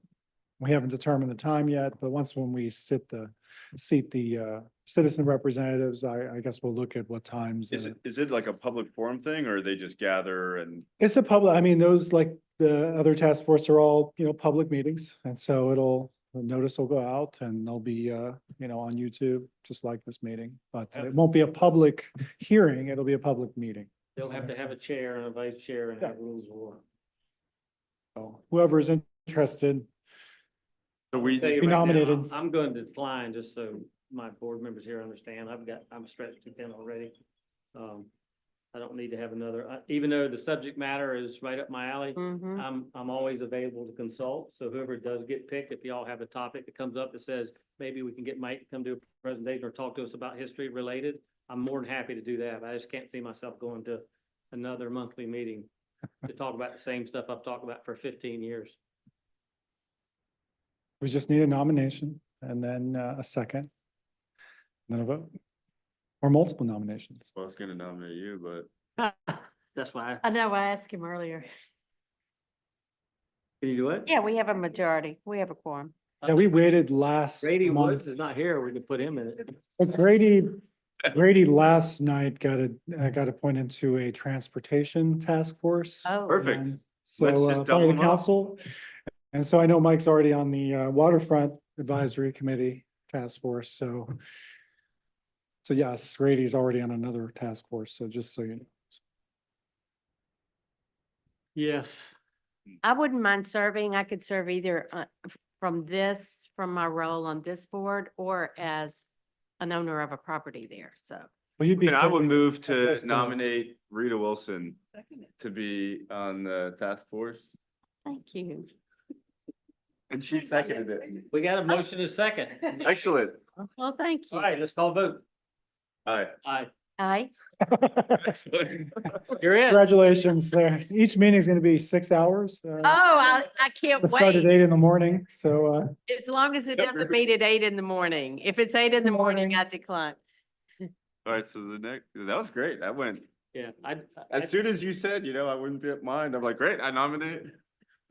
We haven't determined the time yet, but when we seat the citizen representatives, I guess we'll look at what times. Is it like a public forum thing or they just gather and? It's a public, those like the other task force are all, public meetings. And so the notice will go out and they'll be, on YouTube, just like this meeting. But it won't be a public hearing. It'll be a public meeting. They'll have to have a chair and a vice chair and have rules of order. So whoever's interested, So we, Tell you Be right now, nominated. I'm going to decline, just so my board members here understand. I'm stretched too thin already. I don't need to have another, even though the subject matter is right up my alley. Mm-hmm. I'm always available to consult. So whoever does get picked, if y'all have a topic that comes up that says, maybe we can get Mike to come do a presentation or talk to us about history related, I'm more than happy to do that. I just can't see myself going to another monthly meeting to talk about the same stuff I've talked about for 15 years. we just need a nomination and then a second. Then a vote. Or multiple nominations. well, I was gonna nominate you, but That's why, I know, I asked him earlier. can you do it? Yeah, we have a majority. We have a quorum. Yeah, we waited last Grady month. Woods is not here. We could put him in it. But Grady last night got appointed to a transportation task force. Oh. Perfect. And Let's So, just by the double him up. council. And so I know Mike's already on the Waterfront Advisory Committee Task Force, so. So yes, Grady's already on another task force, so just so you know. Yes. I wouldn't mind serving. I could serve either from my role on this board or as an owner of a property there, so. Well, you'd be. and I would move at to this point. nominate Rita Wilson to be on the task force. Thank you. And she seconded it. We got a motion and a second. Excellent. Well, thank All you. right, let's call vote. Aye. Aye. Aye. Excellent. You're in. Congratulations there. Each meeting is going to be 6 hours. Oh, I can't Let's start at wait. 8 in the morning, so, As long as it doesn't meet at 8 in the morning. If it's 8 in the morning, Morning. I decline. All right, so the next, that was great. That went, Yeah, as soon as you said, I wouldn't be mind. I'm like, great, I nominate.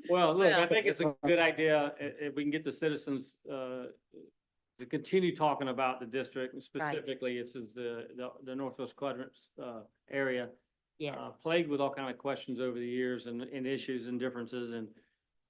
well, look, I Well- think it's a good idea if we can get the citizens, to continue talking about the district, and specifically, this is the Northwest Quadrants, area. Yeah, Plagued with all kind of questions over the years and issues and differences, and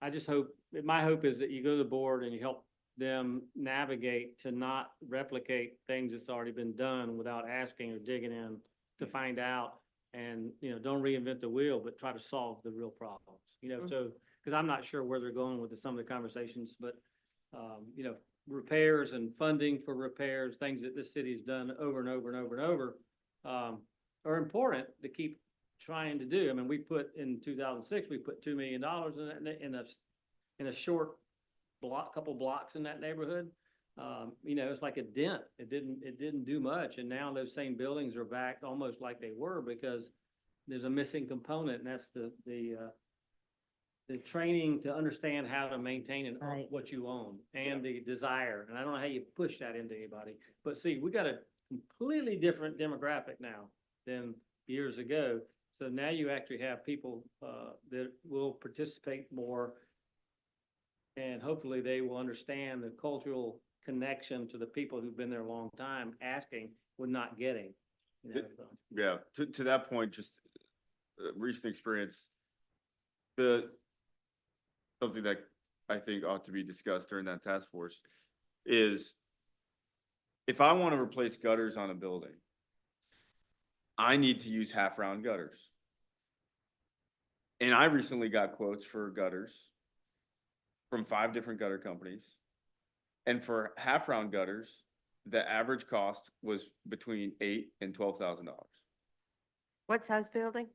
I just hope, my hope is that you go to the board and you help them navigate to not replicate things that's already been done without asking or digging in to find out. And, don't reinvent the wheel, but try to solve the real problems, Mhm. so, because I'm not sure where they're going with some of the conversations, but, repairs and funding for repairs, things that this city's done over and over and over and over, are important to keep trying to do. I mean, we put, in 2006, we put $2 million in a short couple blocks in that neighborhood. It's like a dent. It didn't do much. And now those same buildings are back almost like they were because there's a missing component, and that's the training to understand how to maintain and own Right. what you own and the desire. And I don't know how you push that into anybody, but see, we got a completely different demographic now than years ago. So now you actually have people, that will participate more, and hopefully they will understand the cultural connection to the people who've been there a long time, asking, but not getting. So. Yeah, to that point, just recent experience, something that I think ought to be discussed during that task force is if I want to replace gutters on a building, I need to use half-round gutters. And I recently got quotes for gutters from 5 different gutter companies. And for half-round gutters, the average cost was between $8,000 and $12,000. what size building?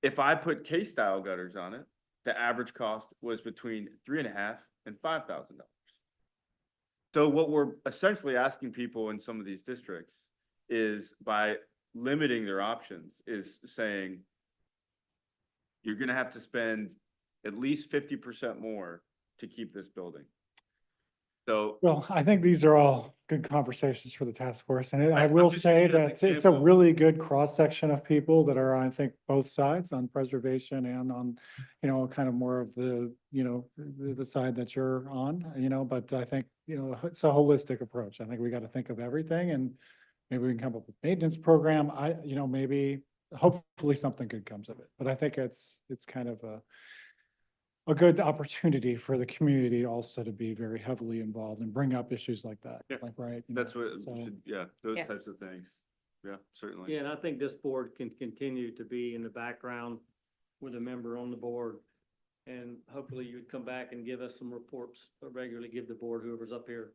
If I put K-style gutters on it, the average cost was between $3,500 and $5,000. So what we're essentially asking people in some of these districts is, by limiting their options, is saying you're gonna have to spend at least 50% more to keep this building. So Well, I think these are all good conversations for the task force, and I I'm will just say using it as that an it's a example. really good cross-section of people that are, I think, both sides on preservation and on, kind of more of the side that you're on, but I think, it's a holistic approach. I think we got to think of everything, and maybe we can come up with a maintenance program. Maybe, hopefully something good comes of it, but I think it's kind of a good opportunity for the community also to be very heavily involved and bring up issues like that, Yeah, like, right? that's what, so- those Yeah. types of things. Yeah, certainly. Yeah, and I think this board can continue to be in the background with a member on the board. And hopefully you would come back and give us some reports, regularly give the board, whoever's up here,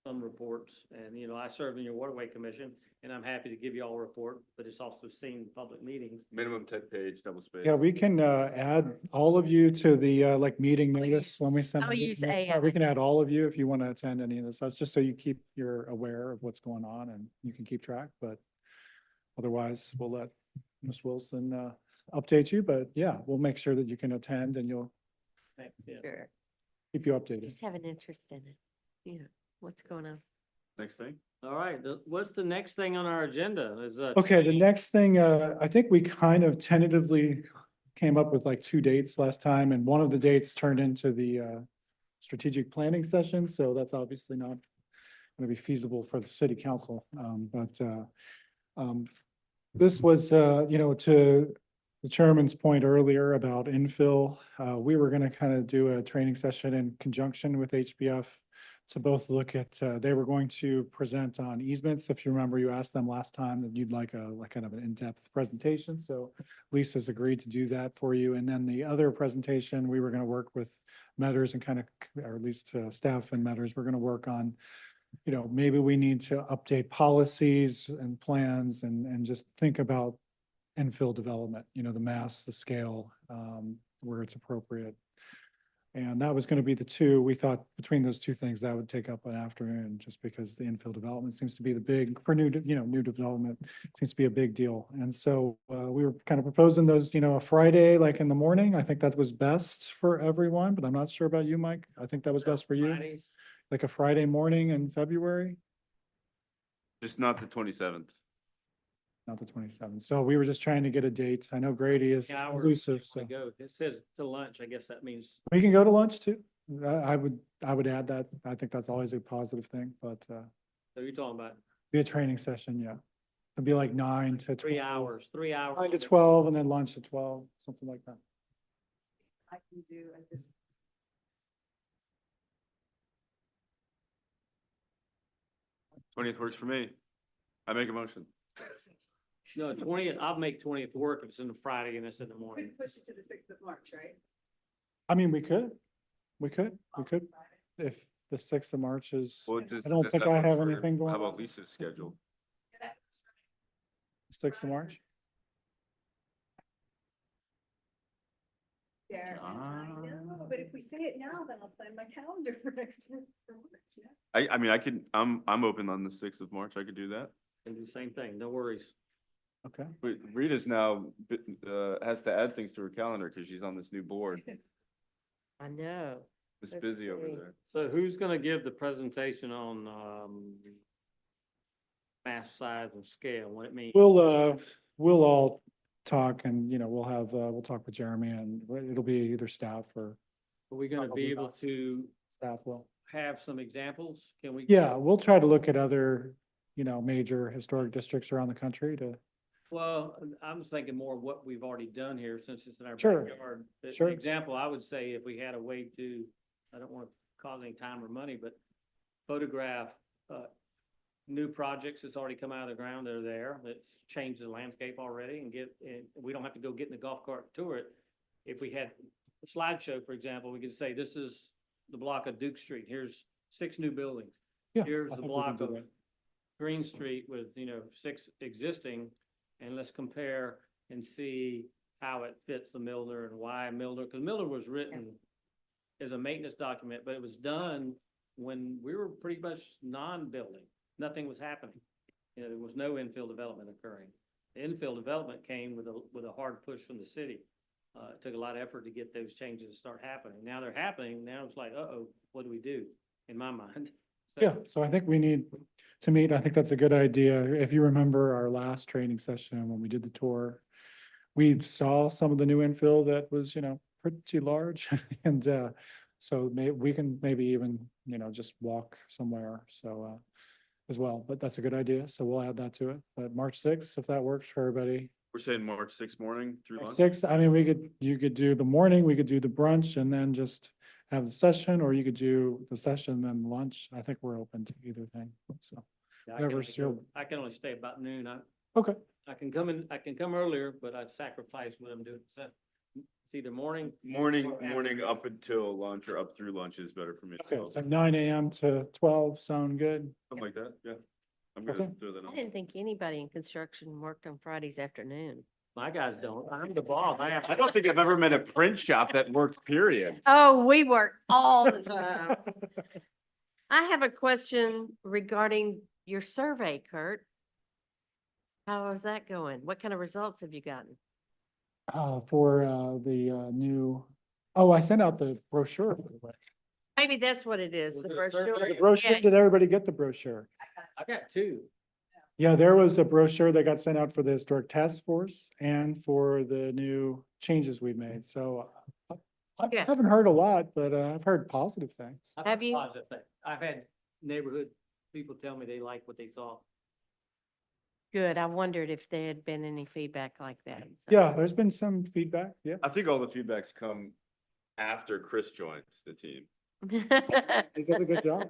some reports. And, I serve in your waterway commission, and I'm happy to give you all a report, but it's also seen in public meetings. Minimum 10-page, double space. Yeah, we can add all of you to the meeting I'll notice use- when we send. I'll the meeting use notice AI. out. We can add all of you if you want to attend any of this. That's just so you you're aware of what's going on and you can keep track, but otherwise we'll let Ms. Wilson update you, but yeah, we'll make sure that you can attend and you'll Thanks, yeah. Sure, keep you updated. just have an interest in it, what's going on? Next thing? All right, what's the next thing on our agenda? Is, Okay, the training. next thing, I think we kind of tentatively came up with like 2 dates last time, and one of the dates turned into the strategic planning session, so that's obviously not going to be feasible for the city council. This was, to the chairman's point earlier about infill, we were going to kind of do a training session in conjunction with HBF to both look at, they were going to present on easements. If you remember, you asked them last time that you'd like kind of an in-depth presentation. So Lisa's agreed to do that for you. And then the other presentation, we were going to work with Metters and kind of, or at least staff and Metters, we're going to work on, maybe we need to update policies and plans and just think about infill development, the mass, the scale, where it's appropriate. And that was going to be the two. We thought between those two things, that would take up an afternoon, just because the infill development seems to be the big, for new development seems to be a big deal. And so we were kind of proposing those, a Friday, like in the morning. I think that was best for everyone, but I'm not sure about you, Mike. I think that was best for you. Fridays? Like a Friday morning in February. Just not the 27th. not the 27th. So we were just trying to get a date. I know Grady is Hours elusive, we so go. It says to lunch. I guess that means, we can go to lunch too. I would add that. I think that's always a positive thing, but, so you're talking about be a training session, yeah. It'd be like 9 to 12. 3 hours. 9 to 12 and then lunch at 12, something like that. I can do at this. 20th works for me. I make a motion. No, 20th, I'll make 20th work if it's in the Friday and it's in the morning. Push it to the 6th of March, right? I mean, we could, if the 6th of March is, Well, does- I don't does think that I work have for- anything going How about on. Lisa's schedule? 6th of March. Yeah, I know, but if we say it now, then I'll plan my calendar for next year. for March, yeah. I mean, I'm open on the 6th of March. I could do that. And do the same thing, no worries. Okay. But Rita's now, has to add things to her calendar because she's on this new board. I know. It's Let's busy over see. there. So who's gonna give the presentation on, mass size and scale, what it means? We'll all talk and, we'll talk with Jeremy and it'll be either staff or Are we gonna Probably be able not. to staff will. have some examples? Can we? Yeah, we'll try to look at other, major historic districts around the country to, Well, I'm thinking more of what we've already done here since it's in our Sure, backyard. The sure. example, I would say if we had a way to, I don't want to cause any time or money, but photograph, new projects that's already come out of the ground that are there, that's changed the landscape already and we don't have to go get in the golf cart to tour it. If we had a slideshow, for example, we could say, this is the block of Duke Street. Here's 6 new buildings. yeah. Here's I the think we can block do of that. Green Street with, 6 existing, and let's compare and see how it fits the Milner and why Milner, because Milner was written as a maintenance document, but it was done when we were pretty much non-building. Nothing was happening. There was no infill development occurring. The infill development came with a hard push from the city. It took a lot of effort to get those changes to start happening. Now they're happening. Now it's like, uh-oh, what do we do, in my mind? So- Yeah, so I think we need to meet. I think that's a good idea. If you remember our last training session when we did the tour, we saw some of the new infill that was, pretty large. And so we can maybe even, just walk somewhere. So as well, but that's a good idea. So we'll add that to it. But March 6th, if that works for everybody. We're saying March 6th morning through lunch? 6th, I mean, you could do the morning, we could do the brunch and then just have the session, or you could do the session then lunch. I think we're open to either thing, so. Yeah, I can only Whatever's your- go- I can only stay about noon. Okay, I can come in, I can come earlier, but I'd sacrifice what I'm doing. So it's either morning. Morning up until lunch or up through lunch is better for me. as okay, well. so 9 a.m. to 12, sound good? Something like that, yeah. I'm Okay. gonna throw that I on. didn't think anybody in construction worked on Fridays afternoon. My guys don't. I'm the boss. I don't think I've ever met a print shop that works, period. Oh, we work all the time. I have a question regarding your survey, Kurt. How is that going? What kind of results have you gotten? For the new, oh, I sent out the brochure. by the way. Maybe that's what it is, Was the it a survey? brochure. The brochure, Yeah. did everybody get the brochure? I got 2. Yeah, there was a brochure that got sent out for the historic task force and for the new changes we made. So I Yeah. haven't heard a lot, but I've heard positive things. I've Have had you? positive things. I've had neighborhood people tell me they like what they saw. Good. I wondered if there had been any feedback like that. So- Yeah, there's been some feedback. Yeah. I think all the feedbacks come after Chris joins the team. He does a good job.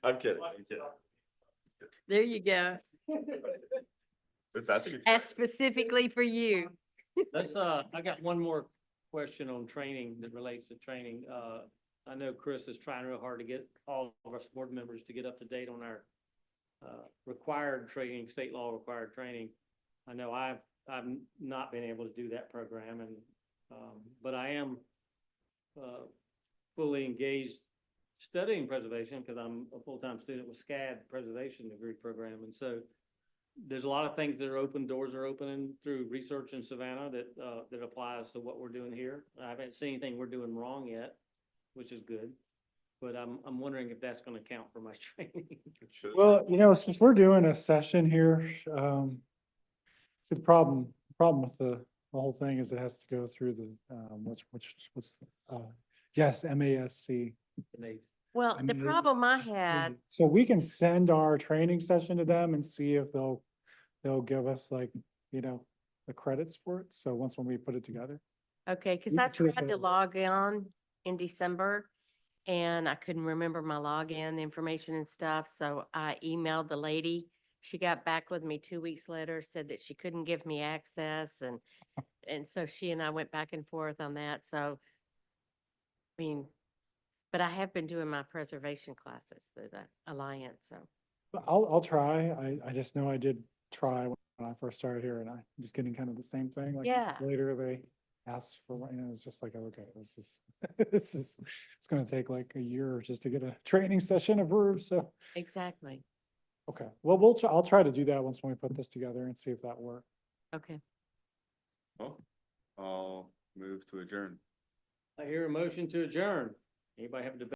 I'm kidding, I'm kidding. There you go. I think it's That's specifically for you. Let's, I got one more question on training that relates to training. I know Chris is trying real hard to get all of us board members to get up to date on our required training, state law required training. I know I've not been able to do that program and, but I am fully engaged studying preservation because I'm a full-time student with SCAD preservation degree program. And so there's a lot of things that are open, doors are opening through research in Savannah that applies to what we're doing here. I haven't seen anything we're doing wrong yet, which is good. but I'm wondering if that's gonna count for my training. It should. Well, since we're doing a session here, see, the problem with the whole thing is it has to go through the, yes, MASC. Well, I the mean, problem I had, So we can send our training session to them and see if they'll give us like, the credits for it. So once when we put it together. okay, because We I can see if tried to it- log on in December and I couldn't remember my login information and stuff, so I emailed the lady. She got back with me 2 weeks later, said that she couldn't give me access and so she and I went back and forth on that, so. I mean, but I have been doing my preservation classes through the Alliance, so. But I'll try. I just know I did try when I first started here and I'm just getting kind of the same thing. Like Yeah. later they asked for, it's just like, okay, it's gonna take like a year just to get a training session approved. So, Exactly, okay. Well, I'll try to do that once when we put this together and see if that works. okay. Well, I'll move to adjourn. I hear a motion to adjourn. Anybody have a debate?